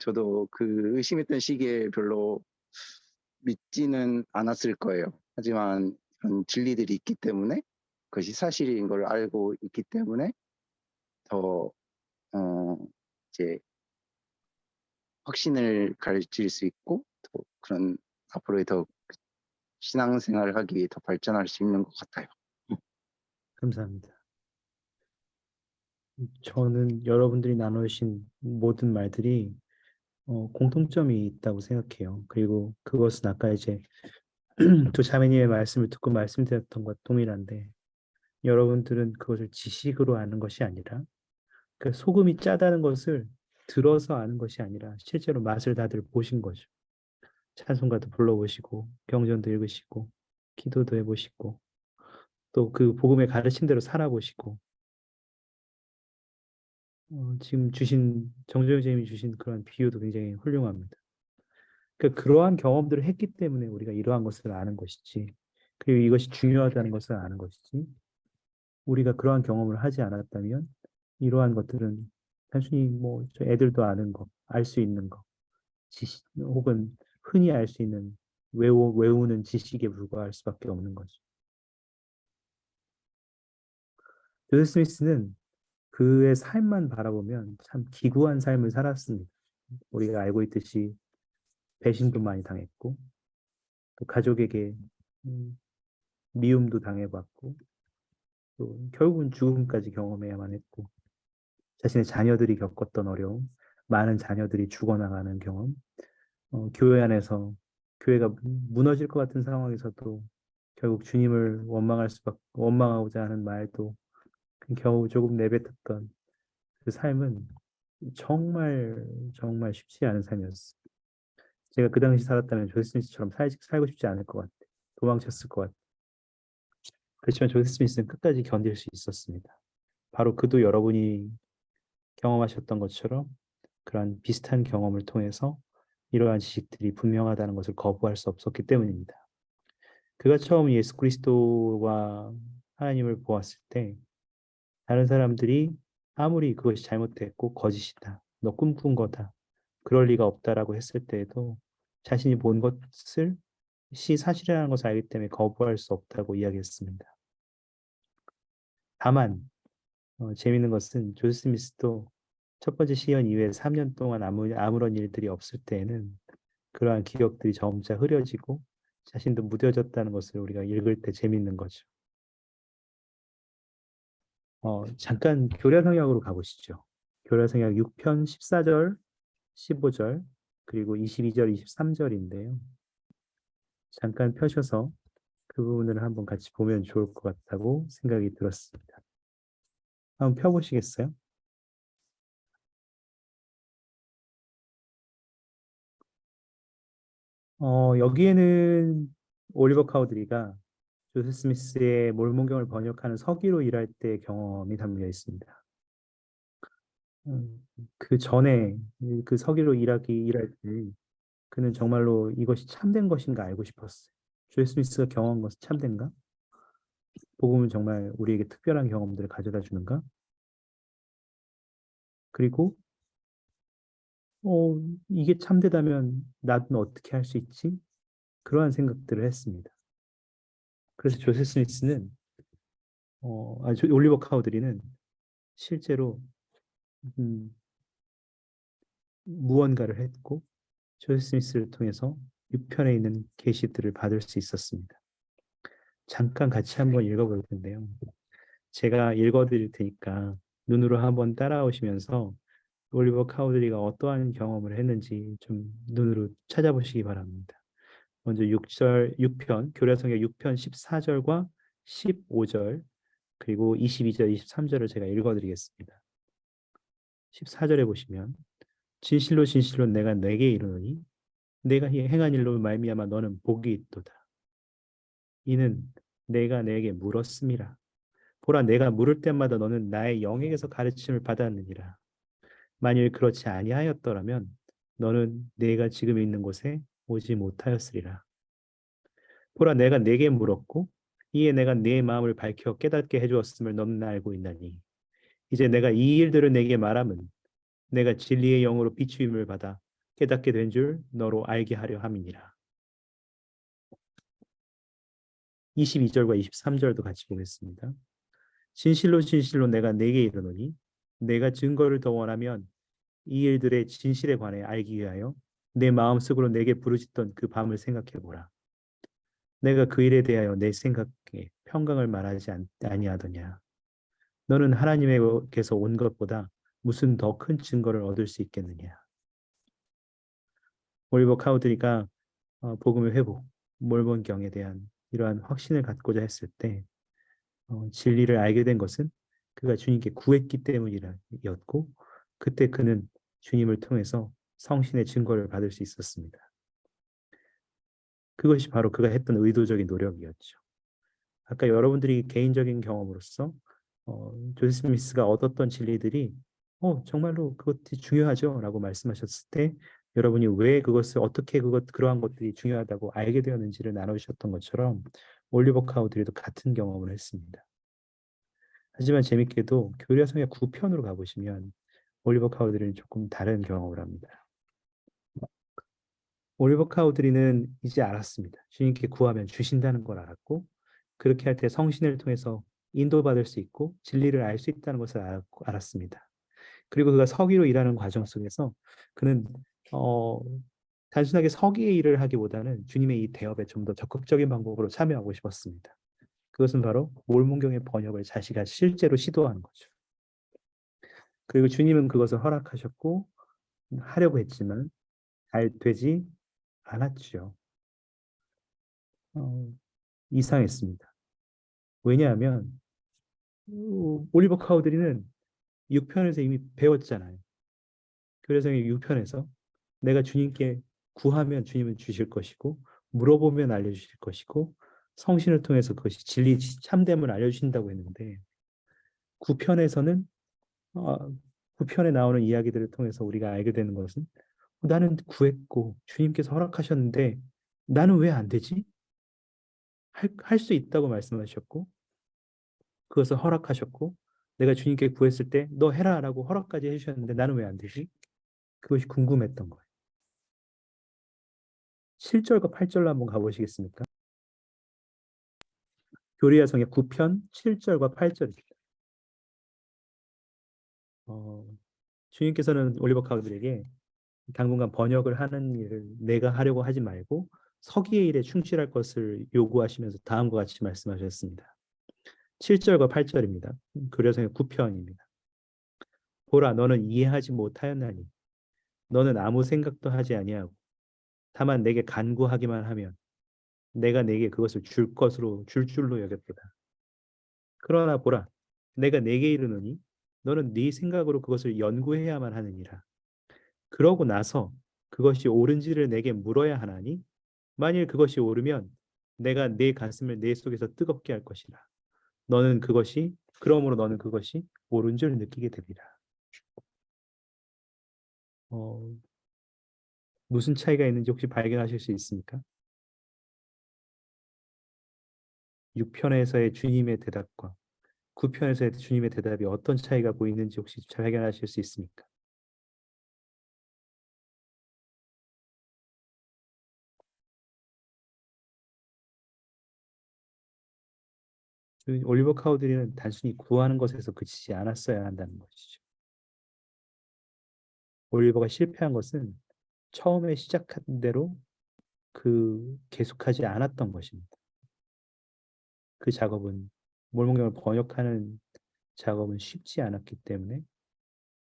저도 그 의심했던 시기에 별로 믿지는 않았을 거예요. 하지만 그런 진리들이 있기 때문에 그것이 사실인 걸 알고 있기 때문에 더 이제 확신을 가질 수 있고 더 그런 앞으로의 더 신앙생활을 하기 위해 더 발전할 수 있는 것 같아요. 감사합니다. 저는 여러분들이 나누신 모든 말들이 공통점이 있다고 생각해요. 그리고 그것은 아까 이제 두 자매님의 말씀을 듣고 말씀드렸던 것 동일한데 여러분들은 그것을 지식으로 아는 것이 아니라 그 소금이 짜다는 것을 들어서 아는 것이 아니라 실제로 맛을 다들 보신 거죠. 찬송가도 불러보시고 경전도 읽으시고 기도도 해보시고 또 그 복음의 가르침대로 살아보시고 지금 주신 정재영 선생님이 주신 그런 비유도 굉장히 훌륭합니다. 그러니까 그러한 경험들을 했기 때문에 우리가 이러한 것을 아는 것이지 그리고 이것이 중요하다는 것을 아는 것이지 우리가 그러한 경험을 하지 않았다면 이러한 것들은 단순히 뭐 저 애들도 아는 거, 알 수 있는 거, 지식 혹은 흔히 알 수 있는 외우는 지식에 불과할 수밖에 없는 거죠. 조셉 스미스는 그의 삶만 바라보면 참 기구한 삶을 살았습니다. 우리가 알고 있듯이 배신도 많이 당했고 또 가족에게 음, 미움도 당해봤고 또 결국은 죽음까지 경험해야만 했고 자신의 자녀들이 겪었던 어려움, 많은 자녀들이 죽어나가는 경험, 교회 안에서 교회가 무너질 것 같은 상황에서도 결국 주님을 원망하고자 하는 말도 겨우 조금 내뱉었던 그 삶은 정말 정말 쉽지 않은 삶이었어요. 제가 그 당시 살았다면 조세 스미스처럼 살고 싶지 않을 것 같아요. 도망쳤을 것 같아요. 그렇지만 조세 스미스는 끝까지 견딜 수 있었습니다. 바로 그도 여러분이 경험하셨던 것처럼 그러한 비슷한 경험을 통해서 이러한 지식들이 분명하다는 것을 거부할 수 없었기 때문입니다. 그가 처음 예수 그리스도와 하나님을 보았을 때 다른 사람들이 아무리 그것이 잘못됐고 거짓이다, 너 꿈꾼 거다, 그럴 리가 없다라고 했을 때에도 자신이 본 것을 사실이라는 것을 알기 때문에 거부할 수 없다고 이야기했습니다. 다만 재미있는 것은 조셉 스미스도 첫 번째 시연 이후에 3년 동안 아무런 일들이 없을 때에는 그러한 기억들이 점차 흐려지고 자신도 무뎌졌다는 것을 우리가 읽을 때 재미있는 거죠. 잠깐 교례성역으로 가보시죠. 교례성역 6편 14절, 15절, 그리고 22절, 23절인데요. 잠깐 펴셔서 그 부분을 한번 같이 보면 좋을 것 같다고 생각이 들었습니다. 한번 펴보시겠어요? 여기에는 올리버 카우드리가 조셉 스미스의 몰몬경을 번역하는 서기로 일할 때 경험이 담겨 있습니다. 그 전에 그 서기로 일할 때 그는 정말로 이것이 참된 것인가 알고 싶었어요. 조셉 스미스가 경험한 것은 참된가? 복음은 정말 우리에게 특별한 경험들을 가져다 주는가? 그리고 이게 참되다면 나는 어떻게 할 수 있지? 그러한 생각들을 했습니다. 그래서 조셉 스미스는 올리버 카우드리는 실제로 음, 무언가를 했고 조셉 스미스를 통해서 6편에 있는 계시들을 받을 수 있었습니다. 잠깐 같이 한번 읽어볼 텐데요. 제가 읽어드릴 테니까 눈으로 한번 따라오시면서 올리버 카우드리가 어떠한 경험을 했는지 좀 눈으로 찾아보시기 바랍니다. 먼저 6편, 교례성경 6편 14절과 15절, 그리고 22절, 23절을 제가 읽어드리겠습니다. 14절에 보시면 진실로 진실로 내가 내게 이르노니 내가 행한 일로 말미암아 너는 복이 있도다. 이는 내가 내게 물었음이라. 보라 내가 물을 때마다 너는 나의 영에게서 가르침을 받았느니라. 만일 그렇지 아니하였더라면 너는 내가 지금 있는 곳에 오지 못하였으리라. 보라 내가 내게 물었고 이에 내가 네 마음을 밝혀 깨닫게 해주었음을 너는 알고 있나니 이제 내가 이 일들을 내게 말함은 내가 진리의 영으로 비추임을 받아 깨닫게 된 줄 너로 알게 하려 함이니라. 22절과 23절도 같이 보겠습니다. 진실로 진실로 내가 네게 이르노니 내가 증거를 더 원하면 이 일들의 진실에 관해 알기 위하여 내 마음속으로 내게 부르짖던 그 밤을 생각해보라. 내가 그 일에 대하여 내 생각에 평강을 말하지 아니하더냐. 너는 하나님에게서 온 것보다 무슨 더 큰 증거를 얻을 수 있겠느냐. 올리버 카우드리가 복음의 회복, 몰몬경에 대한 이러한 확신을 갖고자 했을 때 진리를 알게 된 것은 그가 주님께 구했기 때문이었고 그때 그는 주님을 통해서 성신의 증거를 받을 수 있었습니다. 그것이 바로 그가 했던 의도적인 노력이었죠. 아까 여러분들이 개인적인 경험으로서 조셉 스미스가 얻었던 진리들이 정말로 그것이 중요하죠 라고 말씀하셨을 때 여러분이 왜 그것을 어떻게 그러한 것들이 중요하다고 알게 되었는지를 나누셨던 것처럼 올리버 카우드리도 같은 경험을 했습니다. 하지만 재밌게도 교리와 성경 9편으로 가보시면 올리버 카우드리는 조금 다른 경험을 합니다. 올리버 카우드리는 이제 알았습니다. 주님께 구하면 주신다는 걸 알았고, 그렇게 할 때 성신을 통해서 인도받을 수 있고 진리를 알 수 있다는 것을 알았습니다. 그리고 그가 서기로 일하는 과정 속에서 그는 어, 단순하게 서기의 일을 하기보다는 주님의 이 대업에 좀 더 적극적인 방법으로 참여하고 싶었습니다. 그것은 바로 몰몬경의 번역을 자기가 실제로 시도하는 거죠. 그리고 주님은 그것을 허락하셨고 하려고 했지만 잘 되지 않았죠. 어, 이상했습니다. 왜냐하면 올리버 카우드리는 6편에서 이미 배웠잖아요. 그래서 6편에서 내가 주님께 구하면 주님은 주실 것이고 물어보면 알려주실 것이고 성신을 통해서 그것이 진리 참됨을 알려주신다고 했는데 9편에서는 9편에 나오는 이야기들을 통해서 우리가 알게 되는 것은 나는 구했고 주님께서 허락하셨는데 나는 왜 안 되지? 할 수 있다고 말씀하셨고 그것을 허락하셨고 내가 주님께 구했을 때 너 해라라고 허락까지 해주셨는데 나는 왜 안 되지? 그것이 궁금했던 거예요. 7절과 8절로 한번 가보시겠습니까? 교리와 성경 9편 7절과 8절입니다. 주님께서는 올리버 카우드에게 당분간 번역을 하는 일을 내가 하려고 하지 말고 서기의 일에 충실할 것을 요구하시면서 다음과 같이 말씀하셨습니다. 7절과 8절입니다. 교리와 성경 9편입니다. 보라 너는 이해하지 못하였나니 너는 아무 생각도 하지 아니하고 다만 내게 간구하기만 하면 내가 내게 그것을 줄 것으로 줄 줄로 여겼도다. 그러나 보라 내가 내게 이르노니 너는 네 생각으로 그것을 연구해야만 하느니라. 그러고 나서 그것이 옳은지를 내게 물어야 하나니 만일 그것이 옳으면 내가 네 가슴을 내 속에서 뜨겁게 할 것이라. 그러므로 너는 그것이 옳은 줄 느끼게 되리라. 어, 무슨 차이가 있는지 혹시 발견하실 수 있습니까? 6편에서의 주님의 대답과 9편에서의 주님의 대답이 어떤 차이가 보이는지 혹시 발견하실 수 있습니까? 올리버 카우드리는 단순히 구하는 것에서 그치지 않았어야 한다는 것이죠. 올리버가 실패한 것은 처음에 시작한 대로 계속하지 않았던 것입니다. 그 작업은 몰몬경을 번역하는 작업은 쉽지 않았기 때문에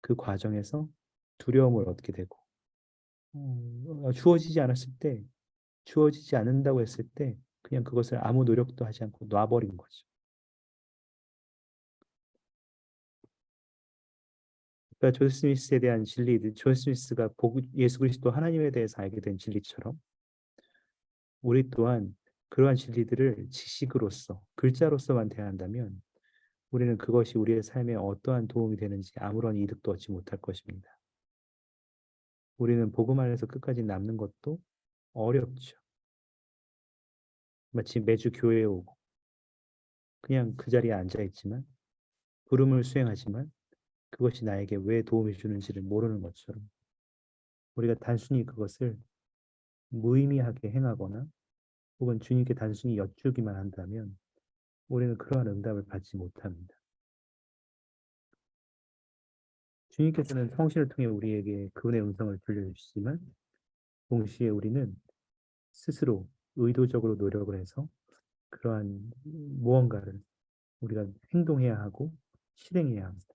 그 과정에서 두려움을 얻게 되고 주어지지 않는다고 했을 때 그냥 그것을 아무 노력도 하지 않고 놔버린 거죠. 그러니까 존 스미스에 대한 진리, 존 스미스가 예수 그리스도 하나님에 대해서 알게 된 진리처럼 우리 또한 그러한 진리들을 지식으로서 글자로서만 대한다면 우리는 그것이 우리의 삶에 어떠한 도움이 되는지 아무런 이득도 얻지 못할 것입니다. 우리는 복음 안에서 끝까지 남는 것도 어렵죠. 마치 매주 교회에 오고 그냥 그 자리에 앉아 있지만 부름을 수행하지만 그것이 나에게 왜 도움이 주는지를 모르는 것처럼 우리가 단순히 그것을 무의미하게 행하거나 혹은 주님께 단순히 여쭈기만 한다면 우리는 그러한 응답을 받지 못합니다. 주님께서는 성신을 통해 우리에게 그분의 음성을 들려주시지만 동시에 우리는 스스로 의도적으로 노력을 해서 그러한 무언가를 우리가 행동해야 하고 실행해야 합니다.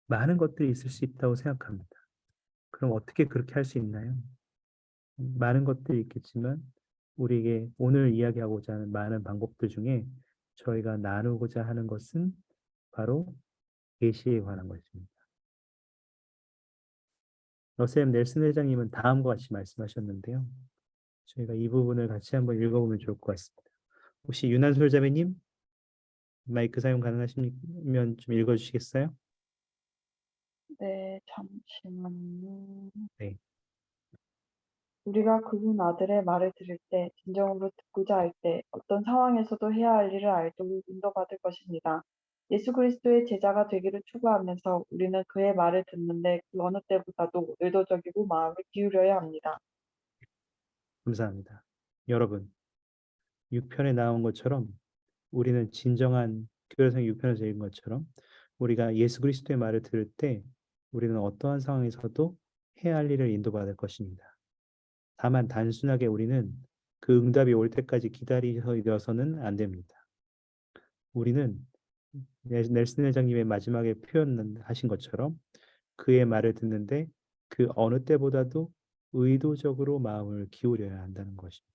많은 것들이 있을 수 있다고 생각합니다. 그럼 어떻게 그렇게 할 수 있나요? 많은 것들이 있겠지만 우리에게 오늘 이야기하고자 하는 많은 방법들 중에 저희가 나누고자 하는 것은 바로 계시에 관한 것입니다. 러셀 넬슨 회장님은 다음과 같이 말씀하셨는데요. 저희가 이 부분을 같이 한번 읽어보면 좋을 것 같습니다. 혹시 윤한솔 자매님 마이크 사용 가능하시면 좀 읽어주시겠어요? 네, 잠시만요. 네. 우리가 그분 아들의 말을 들을 때, 진정으로 듣고자 할 때, 어떤 상황에서도 해야 할 일을 알도록 인도받을 것입니다. 예수 그리스도의 제자가 되기를 추구하면서 우리는 그의 말을 듣는데 그 어느 때보다도 의도적이고 마음을 기울여야 합니다. 감사합니다. 여러분, 6편에 나온 것처럼 우리는 진정한 교회성 6편에서 읽은 것처럼 우리가 예수 그리스도의 말을 들을 때 우리는 어떠한 상황에서도 해야 할 일을 인도받을 것입니다. 다만 단순하게 우리는 그 응답이 올 때까지 기다려서는 안 됩니다. 우리는 넬슨 회장님의 마지막에 표현하신 것처럼 그의 말을 듣는데 그 어느 때보다도 의도적으로 마음을 기울여야 한다는 것입니다.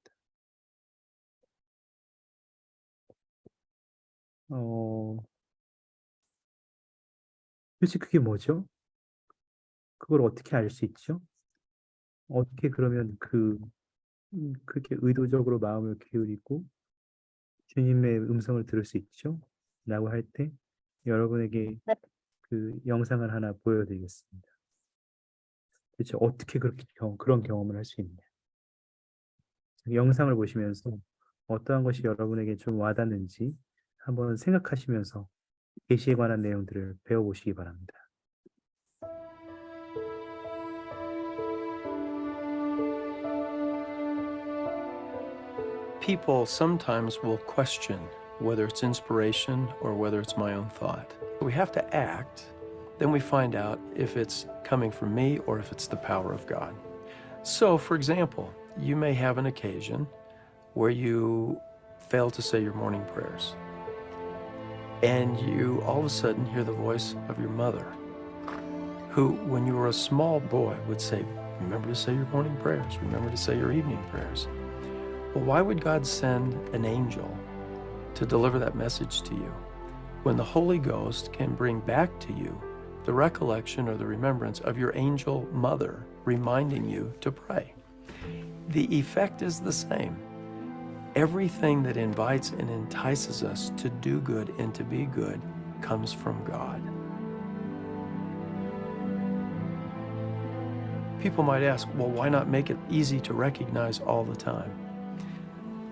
도대체 그게 뭐죠? 그걸 어떻게 알 수 있죠? 어떻게 그러면 그렇게 의도적으로 마음을 기울이고 주님의 음성을 들을 수 있죠? 라고 할 때 여러분에게 그 영상을 하나 보여드리겠습니다. 도대체 어떻게 그런 경험을 할 수 있냐? 영상을 보시면서 어떠한 것이 여러분에게 좀 와닿는지 한번 생각하시면서 계시에 관한 내용들을 배워보시기 바랍니다. People sometimes will question whether it's inspiration or whether it's my own thought. We have to act, then we find out if it's coming from me or if it's the power of God. So, for example, you may have an occasion where you fail to say your morning prayers, and you all of a sudden hear the voice of your mother, who, when you were a small boy, would say, "Remember to say your morning prayers, remember to say your evening prayers." Well, why would God send an angel to deliver that message to you when the Holy Ghost can bring back to you the recollection or the remembrance of your angel mother reminding you to pray? The effect is the same. Everything that invites and entices us to do good and to be good comes from God. People might ask, well, why not make it easy to recognize all the time?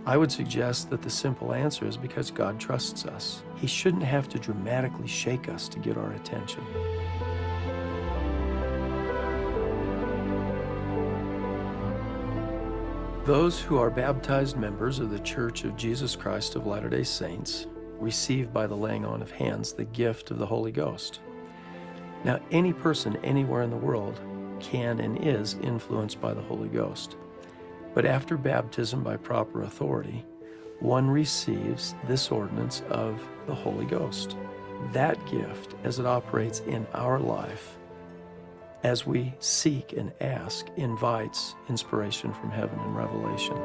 I would suggest that the simple answer is because God trusts us. He shouldn't have to dramatically shake us to get our attention. Those who are baptized members of the Church of Jesus Christ of Latter-day Saints receive by the laying on of hands the gift of the Holy Ghost. Now, any person anywhere in the world can and is influenced by the Holy Ghost. But after baptism by proper authority, one receives this ordinance of the Holy Ghost. That gift, as it operates in our life, as we seek and ask, invites inspiration from heaven and revelation.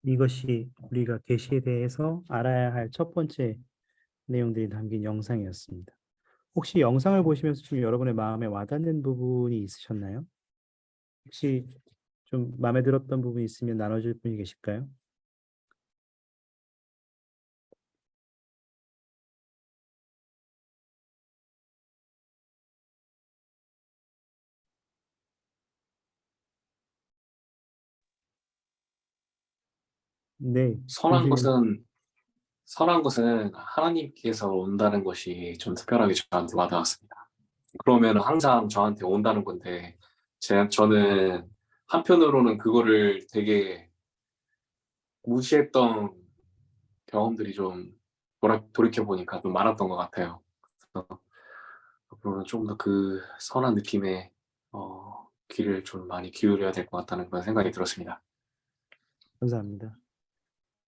이것이 우리가 계시에 대해서 알아야 할 첫 번째 내용들이 담긴 영상이었습니다. 혹시 영상을 보시면서 좀 여러분의 마음에 와닿는 부분이 있으셨나요? 혹시 좀 마음에 들었던 부분이 있으면 나눠줄 분이 계실까요? 네, 선한 교수님. 것은 하나님께서 온다는 것이 좀 특별하게 저한테 와닿았습니다. 그러면 항상 저한테 온다는 건데, 저는 한편으로는 그거를 되게 무시했던 경험들이 좀 돌이켜보니까 좀 많았던 것 같아요. 그래서 앞으로는 좀 더 그 선한 느낌에 귀를 좀 많이 기울여야 될 것 같다는 그런 생각이 들었습니다. 감사합니다.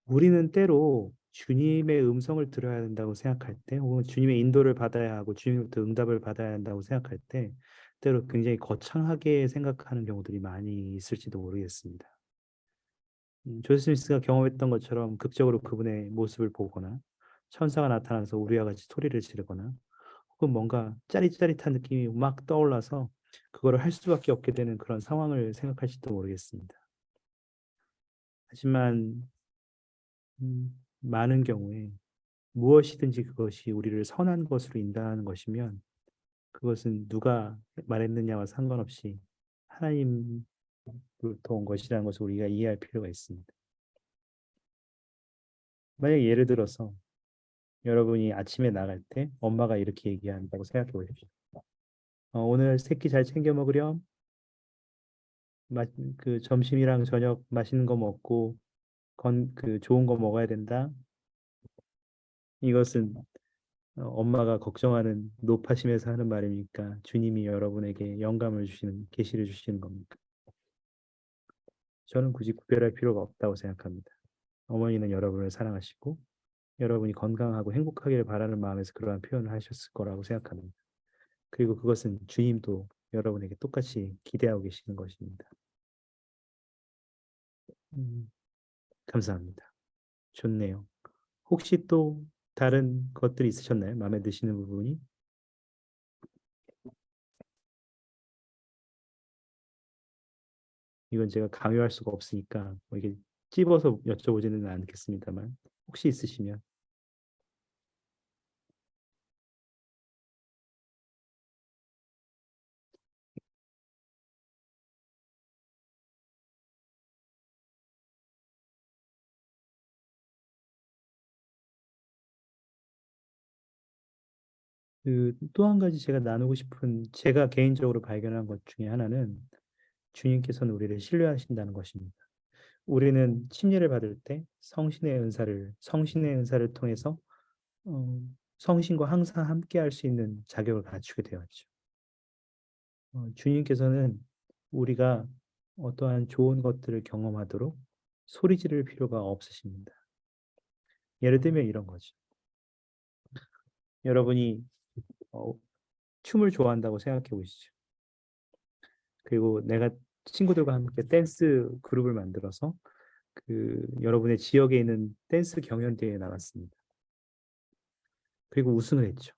우리는 때로 주님의 음성을 들어야 된다고 생각할 때, 혹은 주님의 인도를 받아야 하고 주님부터 응답을 받아야 한다고 생각할 때, 때로 굉장히 거창하게 생각하는 경우들이 많이 있을지도 모르겠습니다. 조세 스미스가 경험했던 것처럼 극적으로 그분의 모습을 보거나 천사가 나타나서 우리와 같이 소리를 지르거나 혹은 뭔가 짜릿짜릿한 느낌이 막 떠올라서 그거를 할 수밖에 없게 되는 그런 상황을 생각할지도 모르겠습니다. 하지만 많은 경우에 무엇이든지 그것이 우리를 선한 것으로 인도하는 것이면 그것은 누가 말했느냐와 상관없이 하나님으로부터 온 것이라는 것을 우리가 이해할 필요가 있습니다. 만약 예를 들어서 여러분이 아침에 나갈 때 엄마가 이렇게 얘기한다고 생각해 보십시오. 오늘 새끼 잘 챙겨 먹으렴. 그 점심이랑 저녁 맛있는 거 먹고 그 좋은 거 먹어야 된다. 이것은 엄마가 걱정하는 노파심에서 하는 말이니까 주님이 여러분에게 영감을 주시는 계시를 주시는 겁니까? 저는 굳이 구별할 필요가 없다고 생각합니다. 어머니는 여러분을 사랑하시고 여러분이 건강하고 행복하기를 바라는 마음에서 그러한 표현을 하셨을 거라고 생각합니다. 그리고 그것은 주님도 여러분에게 똑같이 기대하고 계시는 것입니다. 감사합니다. 좋네요. 혹시 또 다른 것들이 있으셨나요? 마음에 드시는 부분이? 이건 제가 강요할 수가 없으니까 뭐 이게 찝어서 여쭤보지는 않겠습니다만 혹시 있으시면. 또 한 가지 제가 나누고 싶은 제가 개인적으로 발견한 것 중에 하나는 주님께서는 우리를 신뢰하신다는 것입니다. 우리는 침례를 받을 때 성신의 은사를 통해서 성신과 항상 함께 할 수 있는 자격을 갖추게 되었죠. 주님께서는 우리가 어떠한 좋은 것들을 경험하도록 소리 지를 필요가 없으십니다. 예를 들면 이런 거죠. 여러분이 춤을 좋아한다고 생각해 보시죠. 그리고 내가 친구들과 함께 댄스 그룹을 만들어서 그 여러분의 지역에 있는 댄스 경연대회에 나갔습니다. 그리고 우승을 했죠.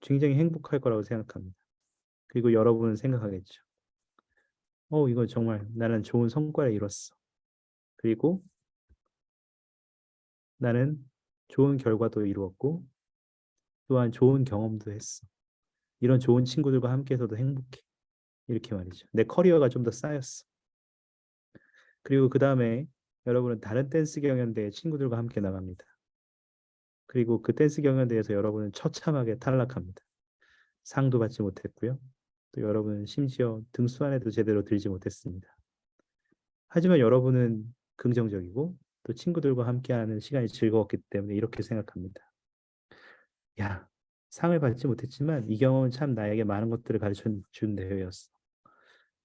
굉장히 행복할 거라고 생각합니다. 그리고 여러분은 생각하겠죠. 이거 정말 나는 좋은 성과를 이뤘어. 그리고 나는 좋은 결과도 이루었고 또한 좋은 경험도 했어. 이런 좋은 친구들과 함께해서도 행복해. 이렇게 말이죠. 내 커리어가 좀 더 쌓였어. 그리고 그 다음에 여러분은 다른 댄스 경연대회 친구들과 함께 나갑니다. 그리고 그 댄스 경연대회에서 여러분은 처참하게 탈락합니다. 상도 받지 못했고요. 또 여러분은 심지어 등수 안에도 제대로 들지 못했습니다. 하지만 여러분은 긍정적이고 또 친구들과 함께하는 시간이 즐거웠기 때문에 이렇게 생각합니다. 야, 상을 받지 못했지만 이 경험은 참 나에게 많은 것들을 가르쳐 준 대회였어.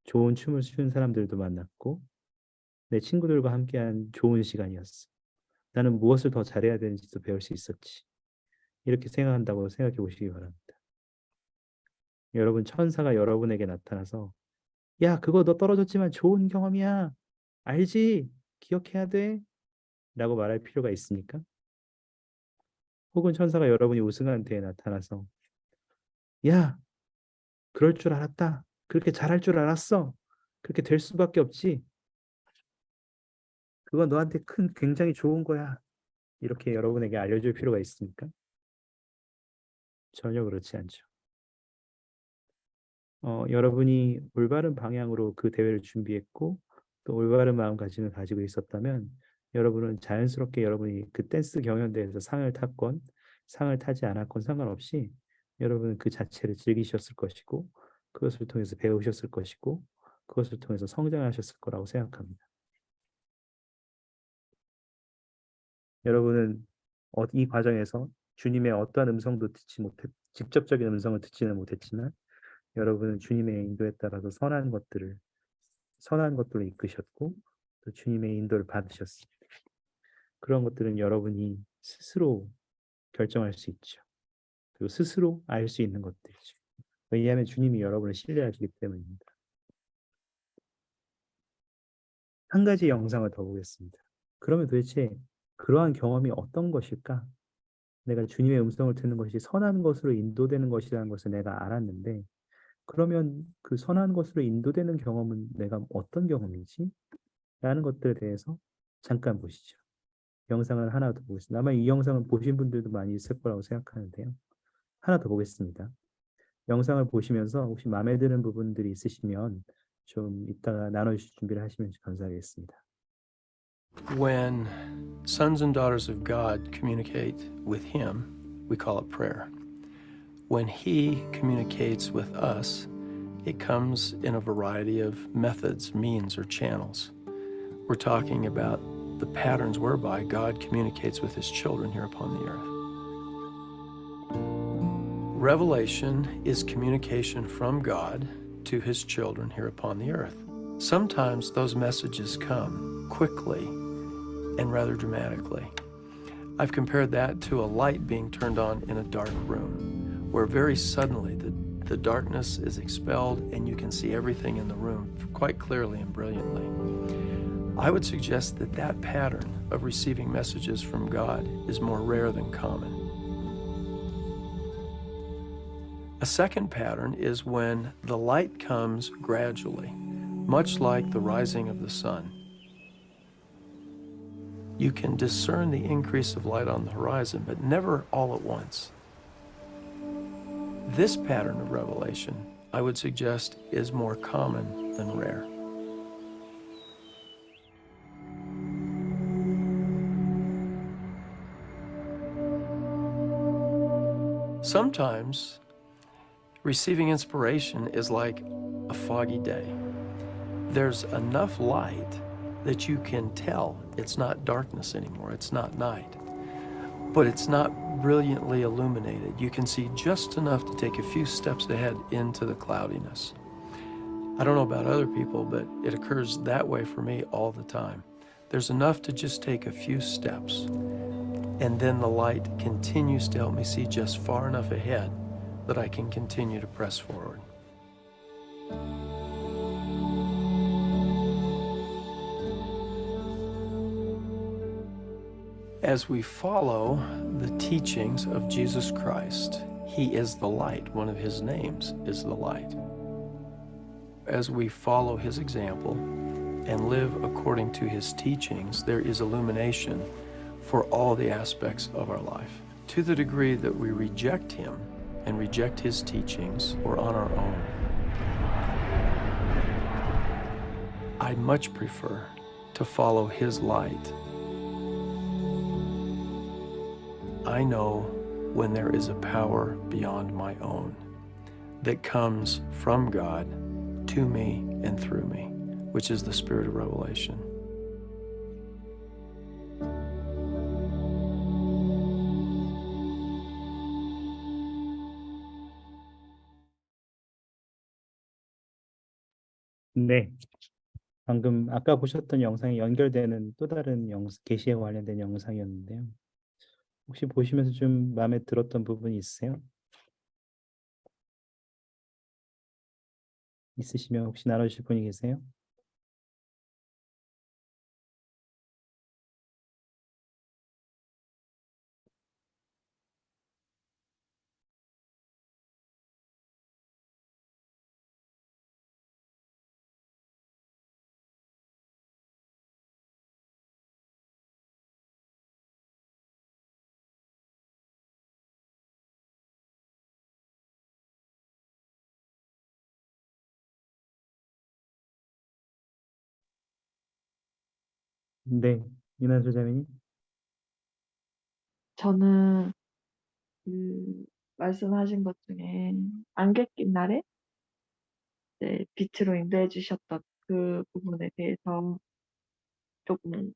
좋은 춤을 추는 사람들도 만났고 내 친구들과 함께한 좋은 시간이었어. 나는 무엇을 더 잘해야 되는지도 배울 수 있었지. 이렇게 생각한다고 생각해 보시기 바랍니다. 여러분 천사가 여러분에게 나타나서 야, 그거 너 떨어졌지만 좋은 경험이야. 알지? 기억해야 돼. 라고 말할 필요가 있습니까? 혹은 천사가 여러분이 우승한 데에 나타나서 야, 그럴 줄 알았다. 그렇게 잘할 줄 알았어. 그렇게 될 수밖에 없지. 그건 너한테 굉장히 좋은 거야. 이렇게 여러분에게 알려줄 필요가 있습니까? 전혀 그렇지 않죠. 여러분이 올바른 방향으로 그 대회를 준비했고 또 올바른 마음가짐을 가지고 있었다면 여러분은 자연스럽게 여러분이 그 댄스 경연대회에서 상을 탔건 상을 타지 않았건 상관없이 여러분은 그 자체를 즐기셨을 것이고 그것을 통해서 배우셨을 것이고 그것을 통해서 성장하셨을 거라고 생각합니다. 여러분은 이 과정에서 주님의 어떠한 음성도 직접적인 음성을 듣지는 못했지만 여러분은 주님의 인도에 따라서 선한 것들을 이끄셨고 또 주님의 인도를 받으셨습니다. 그런 것들은 여러분이 스스로 결정할 수 있죠. 그리고 스스로 알 수 있는 것들이죠. 왜냐하면 주님이 여러분을 신뢰하시기 때문입니다. 한 가지 영상을 더 보겠습니다. 그러면 도대체 그러한 경험이 어떤 것일까? 내가 주님의 음성을 듣는 것이 선한 것으로 인도되는 것이라는 것을 내가 알았는데 그러면 그 선한 것으로 인도되는 경험은 내가 어떤 경험이지? 라는 것들에 대해서 잠깐 보시죠. 영상을 하나 더 보겠습니다. 아마 이 영상을 보신 분들도 많이 있을 거라고 생각하는데요. 하나 더 보겠습니다. 영상을 보시면서 혹시 마음에 드는 부분들이 있으시면 좀 이따가 나눠주실 준비를 하시면 감사하겠습니다. When sons and daughters of God communicate with Him, we call it prayer. When He communicates with us, it comes in a variety of methods, means, or channels. We're talking about the patterns whereby God communicates with His children here upon the earth. Revelation is communication from God to His children here upon the earth. Sometimes those messages come quickly and rather dramatically. I've compared that to a light being turned on in a dark room, where very suddenly the darkness is expelled and you can see everything in the room quite clearly and brilliantly. I would suggest that that pattern of receiving messages from God is more rare than common. A second pattern is when the light comes gradually, much like the rising of the sun. You can discern the increase of light on the horizon, but never all at once. This pattern of revelation, I would suggest, is more common than rare. Sometimes receiving inspiration is like a foggy day. There's enough light that you can tell it's not darkness anymore, it's not night. But it's not brilliantly illuminated. You can see just enough to take a few steps ahead into the cloudiness. I don't know about other people, but it occurs that way for me all the time. There's enough to just take a few steps, and then the light continues to help me see just far enough ahead that I can continue to press forward. As we follow the teachings of Jesus Christ, He is the light. One of His names is the light. As we follow His example and live according to His teachings, there is illumination for all the aspects of our life. To the degree that we reject Him and reject His teachings, we're on our own. I much prefer to follow His light. I know when there is a power beyond my own that comes from God to me and through me, which is the spirit of revelation. 네. 방금 아까 보셨던 영상에 연결되는 또 다른 계시에 관련된 영상이었는데요. 혹시 보시면서 좀 마음에 들었던 부분이 있으세요? 있으시면 혹시 나눠주실 분이 계세요? 네. 윤한수 자매님. 저는 말씀하신 것 중에 안개 낀 날에 이제 빛으로 인도해 주셨던 그 부분에 대해서 조금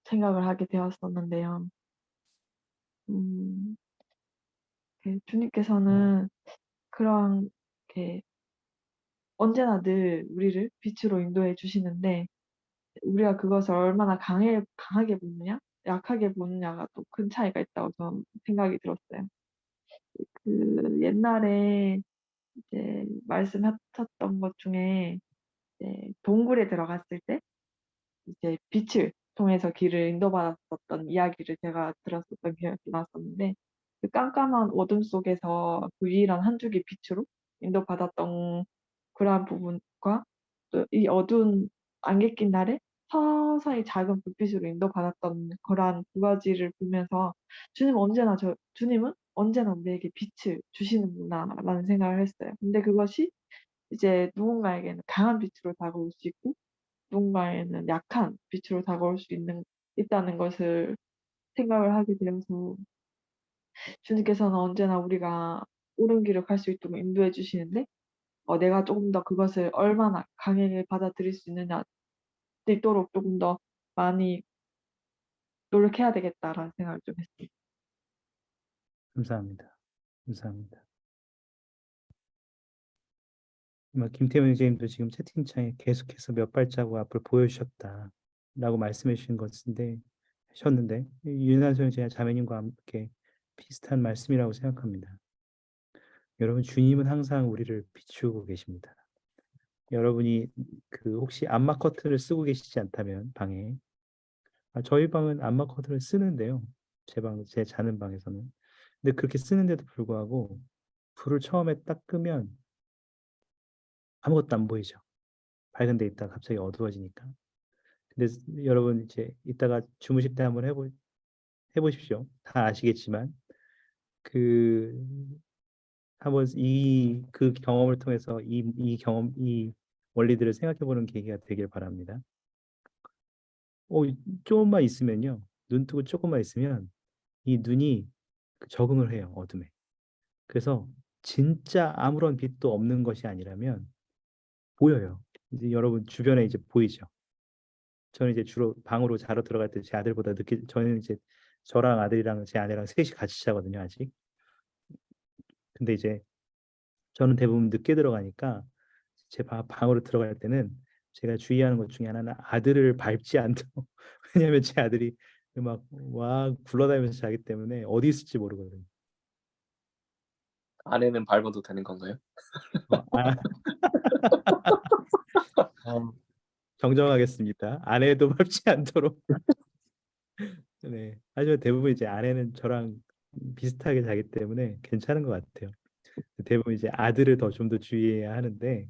생각을 하게 되었었는데요. 음, 주님께서는 그러한 이렇게 언제나 늘 우리를 빛으로 인도해 주시는데 우리가 그것을 얼마나 강하게 보느냐, 약하게 보느냐가 또 큰 차이가 있다고 저는 생각이 들었어요. 옛날에 이제 말씀하셨던 것 중에 이제 동굴에 들어갔을 때 이제 빛을 통해서 길을 인도받았었던 이야기를 제가 들었었던 기억이 났었는데 그 깜깜한 어둠 속에서 그 유일한 한 줄기 빛으로 인도받았던 그러한 부분과 또 이 어두운 안개 낀 날에 서서히 작은 불빛으로 인도받았던 거란 두 가지를 보면서 주님은 언제나 우리에게 빛을 주시는구나라는 생각을 했어요. 근데 그것이 이제 누군가에게는 강한 빛으로 다가올 수 있고 누군가에는 약한 빛으로 다가올 수 있다는 것을 생각을 하게 되어서 주님께서는 언제나 우리가 옳은 길을 갈 수 있도록 인도해 주시는데 내가 조금 더 그것을 얼마나 강하게 받아들일 수 있도록 조금 더 많이 노력해야 되겠다라는 생각을 좀 했어요. 감사합니다. 감사합니다. 김태훈 선생님도 지금 채팅창에 계속해서 몇 발자국 앞을 보여주셨다라고 말씀해 주신 것인데 하셨는데 윤한소영 제가 자매님과 함께 비슷한 말씀이라고 생각합니다. 여러분 주님은 항상 우리를 비추고 계십니다. 여러분이 혹시 암막 커튼을 쓰고 계시지 않다면 방에 저희 방은 암막 커튼을 쓰는데요. 제 자는 방에서는. 근데 그렇게 쓰는데도 불구하고 불을 처음에 딱 끄면 아무것도 안 보이죠. 밝은 데 있다가 갑자기 어두워지니까. 근데 여러분 이제 이따가 주무실 때 한번 해보십시오. 다 아시겠지만 그 한번 그 경험을 통해서 이 원리들을 생각해 보는 계기가 되길 바랍니다. 조금만 있으면요. 눈 뜨고 조금만 있으면 이 눈이 적응을 해요, 어둠에. 그래서 진짜 아무런 빛도 없는 것이 아니라면 보여요. 이제 여러분 주변에 이제 보이죠. 저는 이제 주로 방으로 자러 들어갈 때 제 아들보다 늦게 저는 이제 저랑 아들이랑 제 아내랑 셋이 같이 자거든요, 아직. 근데 이제 저는 대부분 늦게 들어가니까 제 방으로 들어갈 때는 제가 주의하는 것 중에 하나는 아들을 밟지 않도록 왜냐하면 제 아들이 막 굴러다니면서 자기 때문에 어디 있을지 모르거든요. 아내는 밟아도 되는 건가요? 어, 아, 어, 정정하겠습니다. 아내도 밟지 않도록. 네. 하지만 대부분 이제 아내는 저랑 비슷하게 자기 때문에 괜찮은 것 같아요. 대부분 이제 아들을 좀 더 주의해야 하는데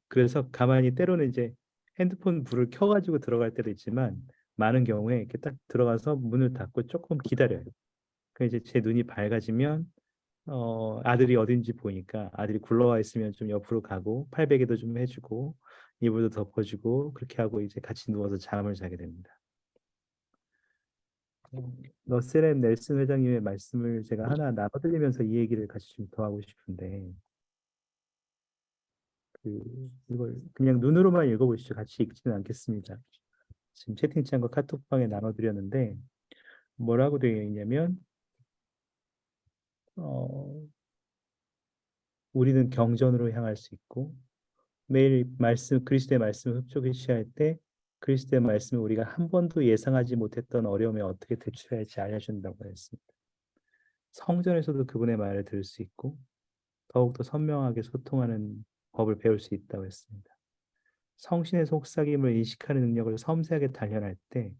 그래서 가만히 때로는 이제 핸드폰 불을 켜가지고 들어갈 때도 있지만 많은 경우에 이렇게 딱 들어가서 문을 닫고 조금 기다려요. 그 이제 제 눈이 밝아지면 아들이 어딘지 보니까 아들이 굴러와 있으면 좀 옆으로 가고 팔베개도 좀 해주고 이불도 덮어주고 그렇게 하고 이제 같이 누워서 잠을 자게 됩니다. 러셀 넬슨 회장님의 말씀을 제가 하나 나눠드리면서 이 얘기를 같이 좀 더 하고 싶은데 이걸 그냥 눈으로만 읽어보시죠. 같이 읽지는 않겠습니다. 지금 채팅창과 카톡방에 나눠드렸는데 뭐라고 되어 있냐면 우리는 경전으로 향할 수 있고 매일 그리스도의 말씀을 흡족히 취할 때 그리스도의 말씀을 우리가 한 번도 예상하지 못했던 어려움에 어떻게 대처해야 할지 알려준다고 했습니다. 성전에서도 그분의 말을 들을 수 있고 더욱더 선명하게 소통하는 법을 배울 수 있다고 했습니다. 성신의 속삭임을 인식하는 능력을 섬세하게 단련할 때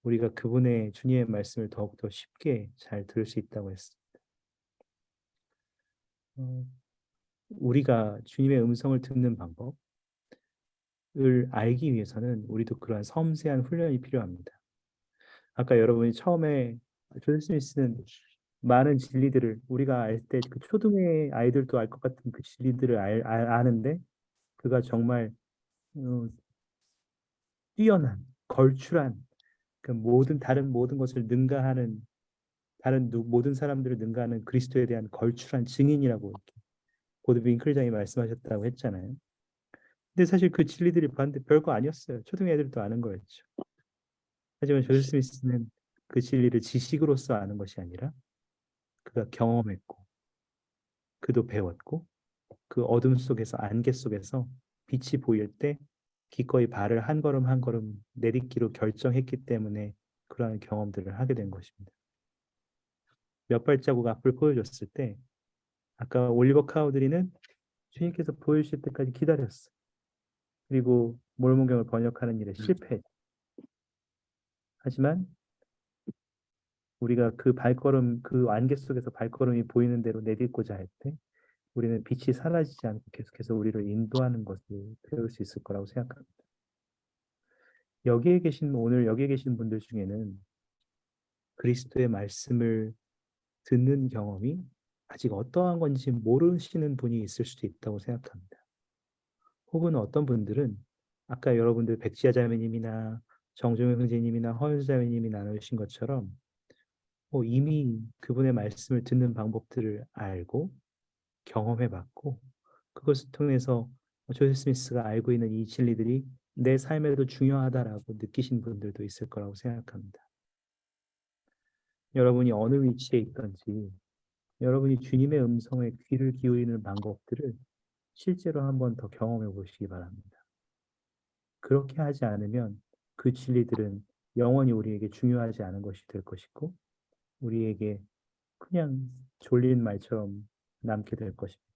우리가 그분의 주님의 말씀을 더욱더 쉽게 잘 들을 수 있다고 했습니다. 우리가 주님의 음성을 듣는 방법을 알기 위해서는 우리도 그러한 섬세한 훈련이 필요합니다. 아까 여러분이 처음에 조셉 스미스는 많은 진리들을 우리가 알 때 그 초등의 아이들도 알 것 같은 그 진리들을 아는데 그가 정말 뛰어난 걸출한 다른 모든 것을 능가하는 모든 사람들을 능가하는 그리스도에 대한 걸출한 증인이라고 이렇게 고드 윙클장이 말씀하셨다고 했잖아요. 근데 사실 그 진리들이 봤는데 별거 아니었어요. 초등 애들도 아는 거였죠. 하지만 조셉 스미스는 그 진리를 지식으로서 아는 것이 아니라 그가 경험했고 그도 배웠고 그 어둠 속에서 안개 속에서 빛이 보일 때 기꺼이 발을 한 걸음 한 걸음 내딛기로 결정했기 때문에 그러한 경험들을 하게 된 것입니다. 몇 발자국 앞을 보여줬을 때 아까 올리버 카우드리는 주님께서 보여주실 때까지 기다렸어. 그리고 몰몬경을 번역하는 일에 실패했죠. 하지만 우리가 그 안개 속에서 발걸음이 보이는 대로 내딛고자 할 때 우리는 빛이 사라지지 않고 계속해서 우리를 인도하는 것을 배울 수 있을 거라고 생각합니다. 오늘 여기에 계신 분들 중에는 그리스도의 말씀을 듣는 경험이 아직 어떠한 건지 모르시는 분이 있을 수도 있다고 생각합니다. 혹은 어떤 분들은 아까 여러분들 백지아 자매님이나 정종현 형제님이나 허윤수 자매님이 나누신 것처럼 이미 그분의 말씀을 듣는 방법들을 알고 경험해봤고 그것을 통해서 조셉 스미스가 알고 있는 이 진리들이 내 삶에도 중요하다라고 느끼신 분들도 있을 거라고 생각합니다. 여러분이 어느 위치에 있든지 여러분이 주님의 음성에 귀를 기울이는 방법들을 실제로 한번 더 경험해 보시기 바랍니다. 그렇게 하지 않으면 그 진리들은 영원히 우리에게 중요하지 않은 것이 될 것이고 우리에게 그냥 졸린 말처럼 남게 될 것입니다.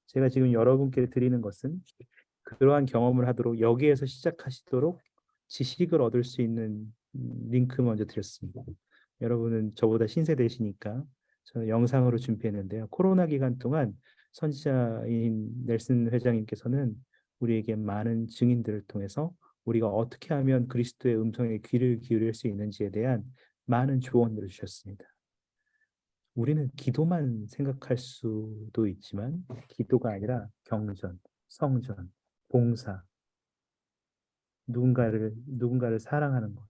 제가 지금 여러분께 드리는 것은 그러한 경험을 하도록 여기에서 시작하시도록 지식을 얻을 수 있는 링크 먼저 드렸습니다. 여러분은 저보다 신세대시니까 저는 영상으로 준비했는데요. 코로나 기간 동안 선지자인 넬슨 회장님께서는 우리에게 많은 증인들을 통해서 우리가 어떻게 하면 그리스도의 음성에 귀를 기울일 수 있는지에 대한 많은 조언들을 주셨습니다. 우리는 기도만 생각할 수도 있지만 기도가 아니라 경전, 성전, 봉사, 누군가를 사랑하는 것,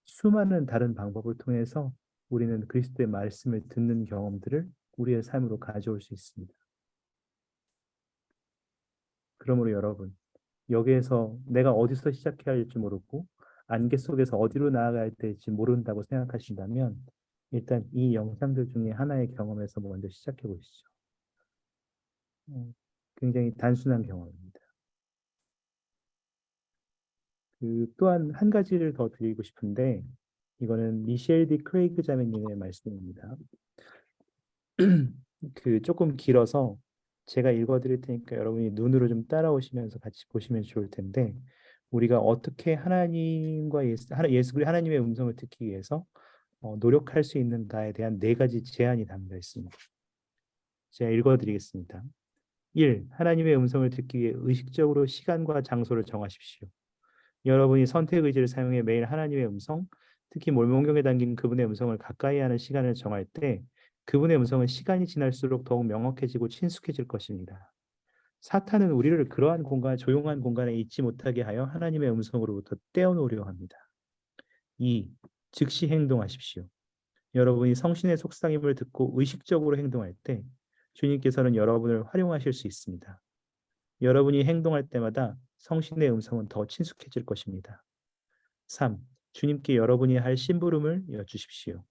수많은 다른 방법을 통해서 우리는 그리스도의 말씀을 듣는 경험들을 우리의 삶으로 가져올 수 있습니다. 그러므로 여러분, 여기에서 내가 어디서 시작해야 할지 모르고 안개 속에서 어디로 나아가야 될지 모른다고 생각하신다면 일단 이 영상들 중에 하나의 경험에서 먼저 시작해 보시죠. 굉장히 단순한 경험입니다. 또한 한 가지를 더 드리고 싶은데 이거는 미셸 디 크레이그 자매님의 말씀입니다. 조금 길어서 제가 읽어드릴 테니까 여러분이 눈으로 좀 따라오시면서 같이 보시면 좋을 텐데 우리가 어떻게 예수 그리스도 하나님의 음성을 듣기 위해서 노력할 수 있는가에 대한 4가지 제안이 담겨 있습니다. 제가 읽어드리겠습니다. 1. 하나님의 음성을 듣기 위해 의식적으로 시간과 장소를 정하십시오. 여러분이 선택 의지를 사용해 매일 하나님의 음성, 특히 몰몬경에 담긴 그분의 음성을 가까이 하는 시간을 정할 때 그분의 음성은 시간이 지날수록 더욱 명확해지고 친숙해질 것입니다. 사탄은 우리를 그러한 조용한 공간에 있지 못하게 하여 하나님의 음성으로부터 떼어놓으려 합니다. 2. 즉시 행동하십시오. 여러분이 성신의 속삭임을 듣고 의식적으로 행동할 때 주님께서는 여러분을 활용하실 수 있습니다. 여러분이 행동할 때마다 성신의 음성은 더 친숙해질 것입니다. 3. 주님께 여러분이 할 심부름을 여쭈십시오.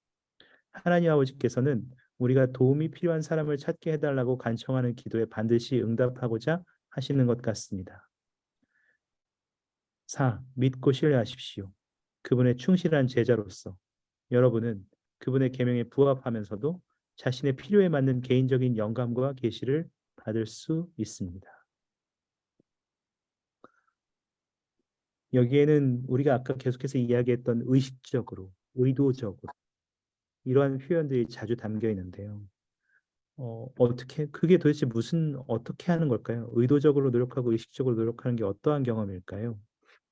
하나님 아버지께서는 우리가 도움이 필요한 사람을 찾게 해달라고 간청하는 기도에 반드시 응답하고자 하시는 것 같습니다. 4. 믿고 신뢰하십시오. 그분의 충실한 제자로서 여러분은 그분의 계명에 부합하면서도 자신의 필요에 맞는 개인적인 영감과 계시를 받을 수 있습니다. 여기에는 우리가 아까 계속해서 이야기했던 의식적으로, 의도적으로 이러한 표현들이 자주 담겨 있는데요. 그게 도대체 어떻게 하는 걸까요? 의도적으로 노력하고 의식적으로 노력하는 게 어떠한 경험일까요?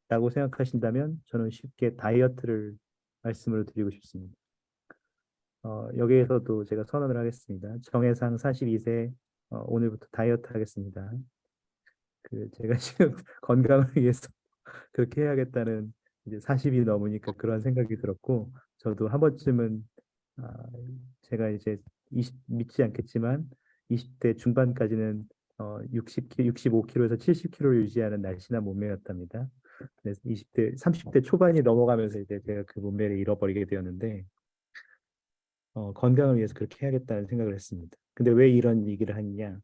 라고 생각하신다면 저는 쉽게 다이어트를 말씀으로 드리고 싶습니다. 여기에서도 제가 선언을 하겠습니다. 정해상 42세 오늘부터 다이어트 하겠습니다. 제가 지금 건강을 위해서 그렇게 해야겠다는 이제 40이 넘으니까 그런 생각이 들었고 저도 한 번쯤은 제가 이제 믿지 않겠지만 20대 중반까지는 65kg에서 70kg를 유지하는 날씬한 몸매였답니다. 그래서 30대 초반이 넘어가면서 이제 제가 그 몸매를 잃어버리게 되었는데 건강을 위해서 그렇게 해야겠다는 생각을 했습니다. 근데 왜 이런 얘기를 하느냐?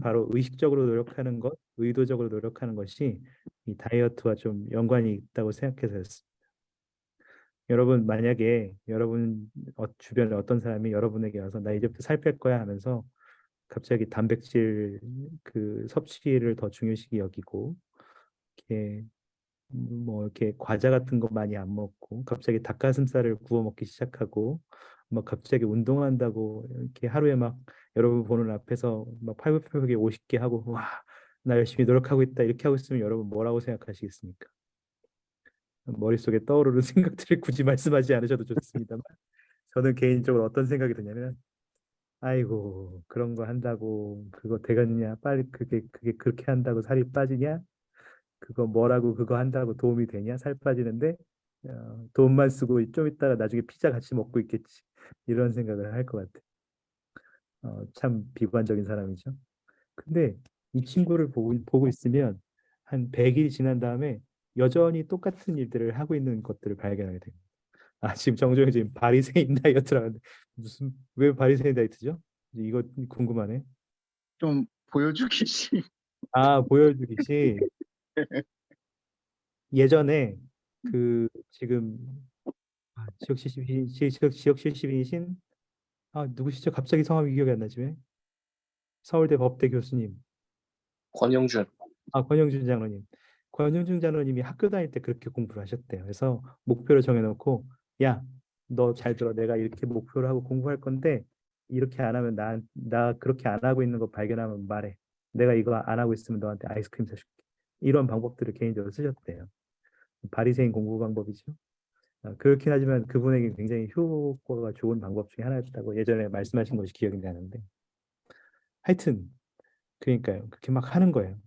바로 의식적으로 노력하는 것, 의도적으로 노력하는 것이 이 다이어트와 좀 연관이 있다고 생각해서였습니다. 여러분 만약에 여러분 주변에 어떤 사람이 여러분에게 와서 나 이제부터 살 뺄 거야 하면서 갑자기 단백질 섭취를 더 중요시 여기고 이렇게 이렇게 과자 같은 거 많이 안 먹고 갑자기 닭가슴살을 구워 먹기 시작하고 막 갑자기 운동한다고 이렇게 하루에 막 여러분 보는 앞에서 막 팔굽혀펴기 50개 하고 와 나 열심히 노력하고 있다 이렇게 하고 있으면 여러분 뭐라고 생각하시겠습니까? 머릿속에 떠오르는 생각들을 굳이 말씀하지 않으셔도 좋습니다만 저는 개인적으로 어떤 생각이 드냐면 아이고 그런 거 한다고 그거 되겠냐? 빨리 그게 그렇게 한다고 살이 빠지냐? 그거 뭐라고 그거 한다고 도움이 되냐? 살 빠지는데 돈만 쓰고 좀 있다가 나중에 피자 같이 먹고 있겠지. 이런 생각을 할 것 같아. 참 비관적인 사람이죠. 근데 이 친구를 보고 있으면 한 100일이 지난 다음에 여전히 똑같은 일들을 하고 있는 것들을 발견하게 돼요. 지금 정정이 지금 바리새인 다이어트라고 하는데 무슨 왜 바리새인 다이어트죠? 이거 궁금하네. 좀 보여주기식. 보여주기식. 예전에 그 지금 지역 70인이신 누구시죠? 갑자기 성함이 기억이 안 나지 왜? 서울대 법대 교수님. 권영준. 권영준 장로님. 권영준 장로님이 학교 다닐 때 그렇게 공부를 하셨대요. 그래서 목표를 정해놓고, 야, 너 잘 들어. 내가 이렇게 목표를 하고 공부할 건데, 이렇게 안 하면 나 그렇게 안 하고 있는 거 발견하면 말해. 내가 이거 안 하고 있으면 너한테 아이스크림 사줄게. 이런 방법들을 개인적으로 쓰셨대요. 바리새인 공부 방법이죠. 그렇긴 하지만 그분에게 굉장히 효과가 좋은 방법 중에 하나였다고 예전에 말씀하신 것이 기억이 나는데, 하여튼 그러니까요. 그렇게 막 하는 거예요.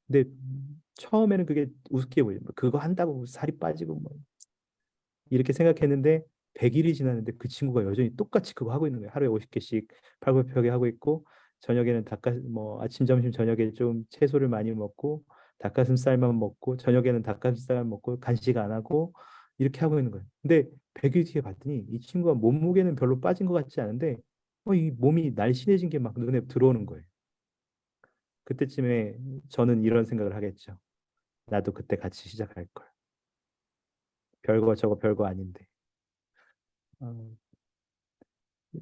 근데 처음에는 그게 우습게 보여요. 그거 한다고 살이 빠지고 뭐 이렇게 생각했는데 100일이 지났는데 그 친구가 여전히 똑같이 그거 하고 있는 거예요. 하루에 50개씩 팔굽혀펴기 하고 있고 저녁에는 아침 점심 저녁에 좀 채소를 많이 먹고 닭가슴살만 먹고 저녁에는 닭가슴살 먹고 간식 안 하고 이렇게 하고 있는 거예요. 근데 100일 뒤에 봤더니 이 친구가 몸무게는 별로 빠진 것 같지 않은데 이 몸이 날씬해진 게 막 눈에 들어오는 거예요. 그때쯤에 저는 이런 생각을 하겠죠. 나도 그때 같이 시작할 걸. 별거 저거 별거 아닌데. 어,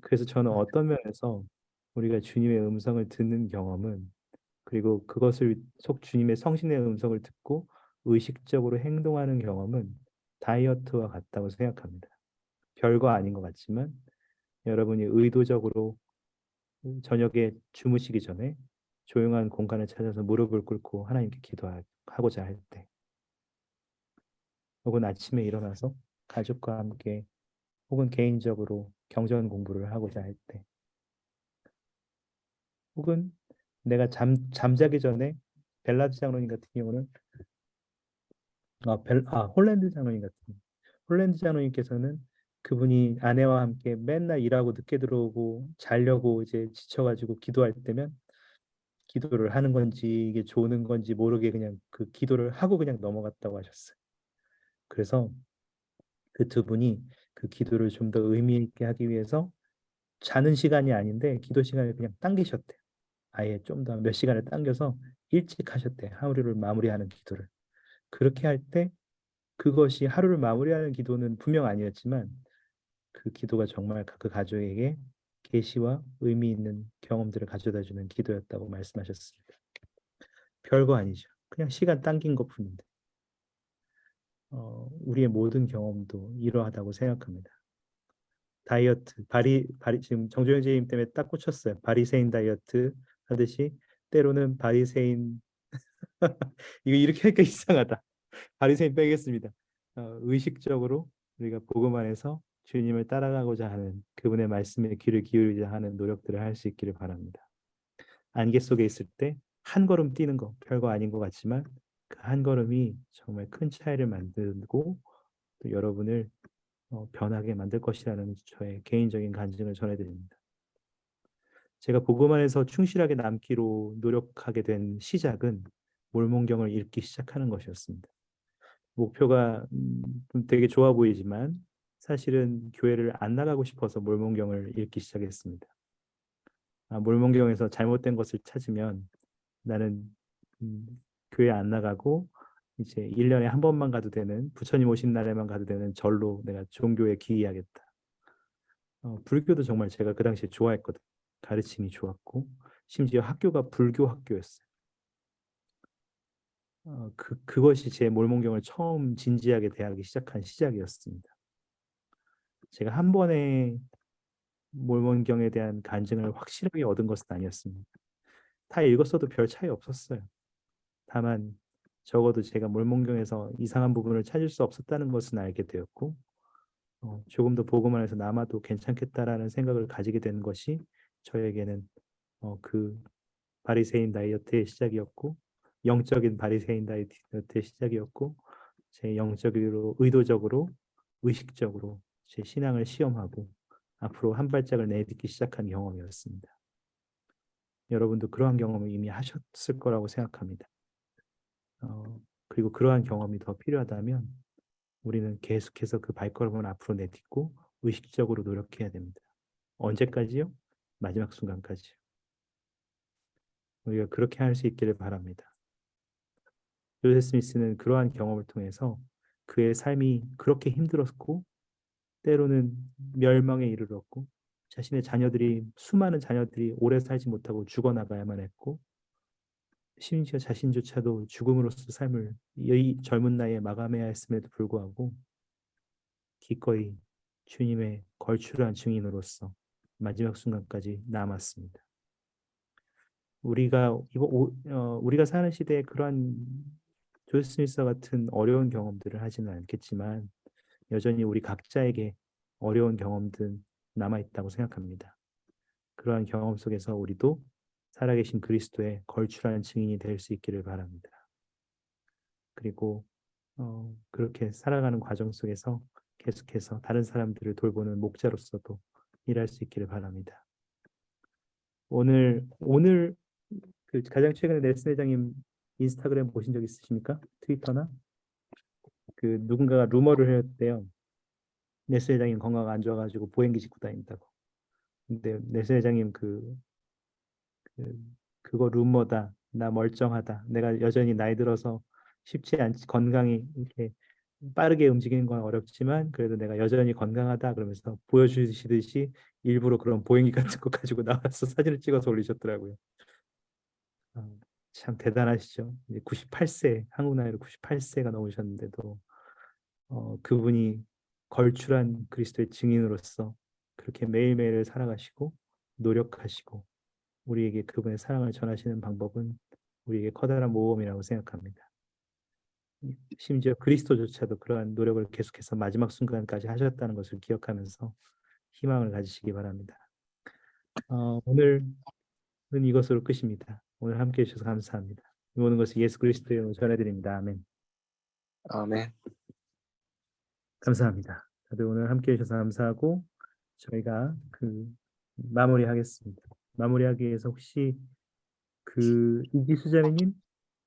그래서 저는 어떤 면에서 우리가 주님의 음성을 듣는 경험은 그리고 그것을 주님의 성신의 음성을 듣고 의식적으로 행동하는 경험은 다이어트와 같다고 생각합니다. 별거 아닌 것 같지만 여러분이 의도적으로 저녁에 주무시기 전에 조용한 공간을 찾아서 무릎을 꿇고 하나님께 기도하고자 할 때, 혹은 아침에 일어나서 가족과 함께 혹은 개인적으로 경전 공부를 하고자 할 때, 혹은 내가 잠자기 전에 벨라드 장로님 같은 경우는 홀랜드 장로님 같은 경우, 홀랜드 장로님께서는 그분이 아내와 함께 맨날 일하고 늦게 들어오고 자려고 이제 지쳐가지고 기도할 때면 기도를 하는 건지 이게 좋은 건지 모르게 그냥 그 기도를 하고 그냥 넘어갔다고 하셨어요. 그래서 그 두 분이 그 기도를 좀 더 의미 있게 하기 위해서 자는 시간이 아닌데 기도 시간을 그냥 당기셨대요. 아예 좀 더 몇 시간을 당겨서 일찍 하셨대요. 하루를 마무리하는 기도를. 그렇게 할 때 그것이 하루를 마무리하는 기도는 분명 아니었지만 그 기도가 정말 그 가족에게 계시와 의미 있는 경험들을 가져다주는 기도였다고 말씀하셨습니다. 별거 아니죠. 그냥 시간 당긴 것뿐인데 우리의 모든 경험도 이러하다고 생각합니다. 다이어트, 지금 정조영 선생님 때문에 딱 꽂혔어요. 바리새인 다이어트 하듯이 때로는 바리새인 이거 이렇게 하니까 이상하다. 바리새인 빼겠습니다. 의식적으로 우리가 복음 안에서 주님을 따라가고자 하는 그분의 말씀에 귀를 기울이자 하는 노력들을 할 수 있기를 바랍니다. 안개 속에 있을 때 한 걸음 뛰는 거 별거 아닌 것 같지만 그 한 걸음이 정말 큰 차이를 만들고 또 여러분을 변하게 만들 것이라는 저의 개인적인 간증을 전해드립니다. 제가 복음 안에서 충실하게 남기로 노력하게 된 시작은 몰몬경을 읽기 시작하는 것이었습니다. 목표가 좀 되게 좋아 보이지만 사실은 교회를 안 나가고 싶어서 몰몬경을 읽기 시작했습니다. 몰몬경에서 잘못된 것을 찾으면 나는 교회 안 나가고 이제 1년에 한 번만 가도 되는 부처님 오신 날에만 가도 되는 절로 내가 종교에 기이하겠다. 불교도 정말 제가 그 당시에 좋아했거든요. 가르침이 좋았고 심지어 학교가 불교 학교였어요. 그것이 제 몰몬경을 처음 진지하게 대하기 시작한 시작이었습니다. 제가 한 번에 몰몬경에 대한 간증을 확실하게 얻은 것은 아니었습니다. 다 읽었어도 별 차이 없었어요. 다만 적어도 제가 몰몬경에서 이상한 부분을 찾을 수 없었다는 것은 알게 되었고, 조금 더 복음 안에서 남아도 괜찮겠다라는 생각을 가지게 된 것이 저에게는 그 바리새인 다이어트의 시작이었고, 영적인 바리새인 다이어트의 시작이었고, 제 영적으로 의도적으로 의식적으로 제 신앙을 시험하고 앞으로 한 발짝을 내딛기 시작한 경험이었습니다. 여러분도 그러한 경험을 이미 하셨을 거라고 생각합니다. 그리고 그러한 경험이 더 필요하다면 우리는 계속해서 그 발걸음을 앞으로 내딛고 의식적으로 노력해야 됩니다. 언제까지요? 마지막 순간까지요. 우리가 그렇게 할 수 있기를 바랍니다. 조셉 스미스는 그러한 경험을 통해서 그의 삶이 그렇게 힘들었고 때로는 멸망에 이르렀고 자신의 수많은 자녀들이 오래 살지 못하고 죽어나가야만 했고 심지어 자신조차도 죽음으로써 삶을 이 젊은 나이에 마감해야 했음에도 불구하고 기꺼이 주님의 걸출한 증인으로서 마지막 순간까지 남았습니다. 우리가 사는 시대에 그러한 조셉 스미스와 같은 어려운 경험들을 하지는 않겠지만 여전히 우리 각자에게 어려운 경험들은 남아있다고 생각합니다. 그러한 경험 속에서 우리도 살아계신 그리스도의 걸출한 증인이 될 수 있기를 바랍니다. 그리고 그렇게 살아가는 과정 속에서 계속해서 다른 사람들을 돌보는 목자로서도 일할 수 있기를 바랍니다. 오늘 그 가장 최근에 넬슨 회장님 인스타그램 보신 적 있으십니까? 트위터나? 그 누군가가 루머를 했대요. 넬슨 회장님 건강 안 좋아가지고 보행기 짚고 다닌다고. 근데 넬슨 회장님 그거 루머다. 나 멀쩡하다. 내가 여전히 나이 들어서 쉽지 않지 건강이 이렇게 빠르게 움직이는 건 어렵지만 그래도 내가 여전히 건강하다 그러면서 보여주시듯이 일부러 그런 보행기 같은 거 가지고 나와서 사진을 찍어서 올리셨더라고요. 참 대단하시죠. 이제 98세, 한국 나이로 98세가 넘으셨는데도 그분이 걸출한 그리스도의 증인으로서 그렇게 매일매일을 살아가시고 노력하시고 우리에게 그분의 사랑을 전하시는 방법은 우리에게 커다란 모험이라고 생각합니다. 심지어 그리스도조차도 그러한 노력을 계속해서 마지막 순간까지 하셨다는 것을 기억하면서 희망을 가지시기 바랍니다. 오늘은 이것으로 끝입니다. 오늘 함께해 주셔서 감사합니다. 이 모든 것을 예수 그리스도의 이름으로 전해드립니다. 아멘. 아멘. 감사합니다. 다들 오늘 함께해 주셔서 감사하고 저희가 마무리하겠습니다. 마무리하기 위해서 혹시 이지수자매님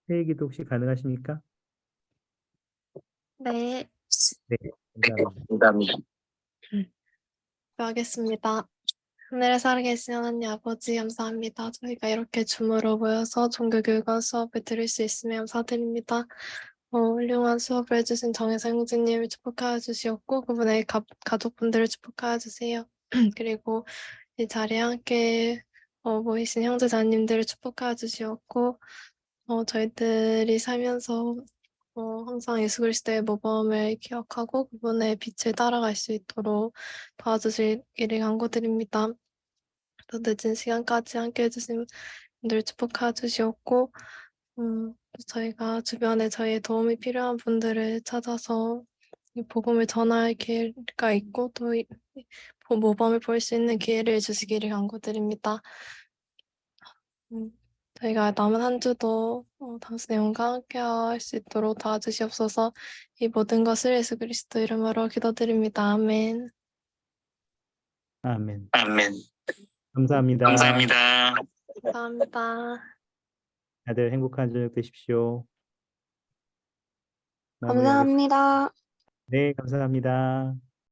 회의기도 혹시 가능하십니까? 네, 네, 감사합니다. 감사합니다. 기도하겠습니다. 하늘에 살아계신 하나님 아버지 감사합니다. 저희가 이렇게 줌으로 모여서 종교교육원 수업을 들을 수 있으며 감사드립니다. 훌륭한 수업을 해주신 정혜성 형제님을 축복하여 주시옵고 그분의 가족분들을 축복하여 주세요. 그리고 이 자리에 함께 모이신 형제자님들을 축복하여 주시옵고 저희들이 살면서 항상 예수 그리스도의 모범을 기억하고 그분의 빛을 따라갈 수 있도록 도와주시기를 간구드립니다. 또 늦은 시간까지 함께 해주신 분들 축복해 주시옵고 저희가 주변에 저희의 도움이 필요한 분들을 찾아서 이 복음을 전할 기회가 있고 또 모범을 볼 수 있는 기회를 주시기를 간구드립니다. 저희가 남은 한 주도 당신의 영광 함께 할 수 있도록 도와주시옵소서. 이 모든 것을 예수 그리스도 이름으로 기도드립니다. 아멘. 아멘. 아멘. 감사합니다. 감사합니다. 감사합니다. 다들 행복한 저녁 되십시오. 마무리하겠습니다. 감사합니다. 네, 감사합니다.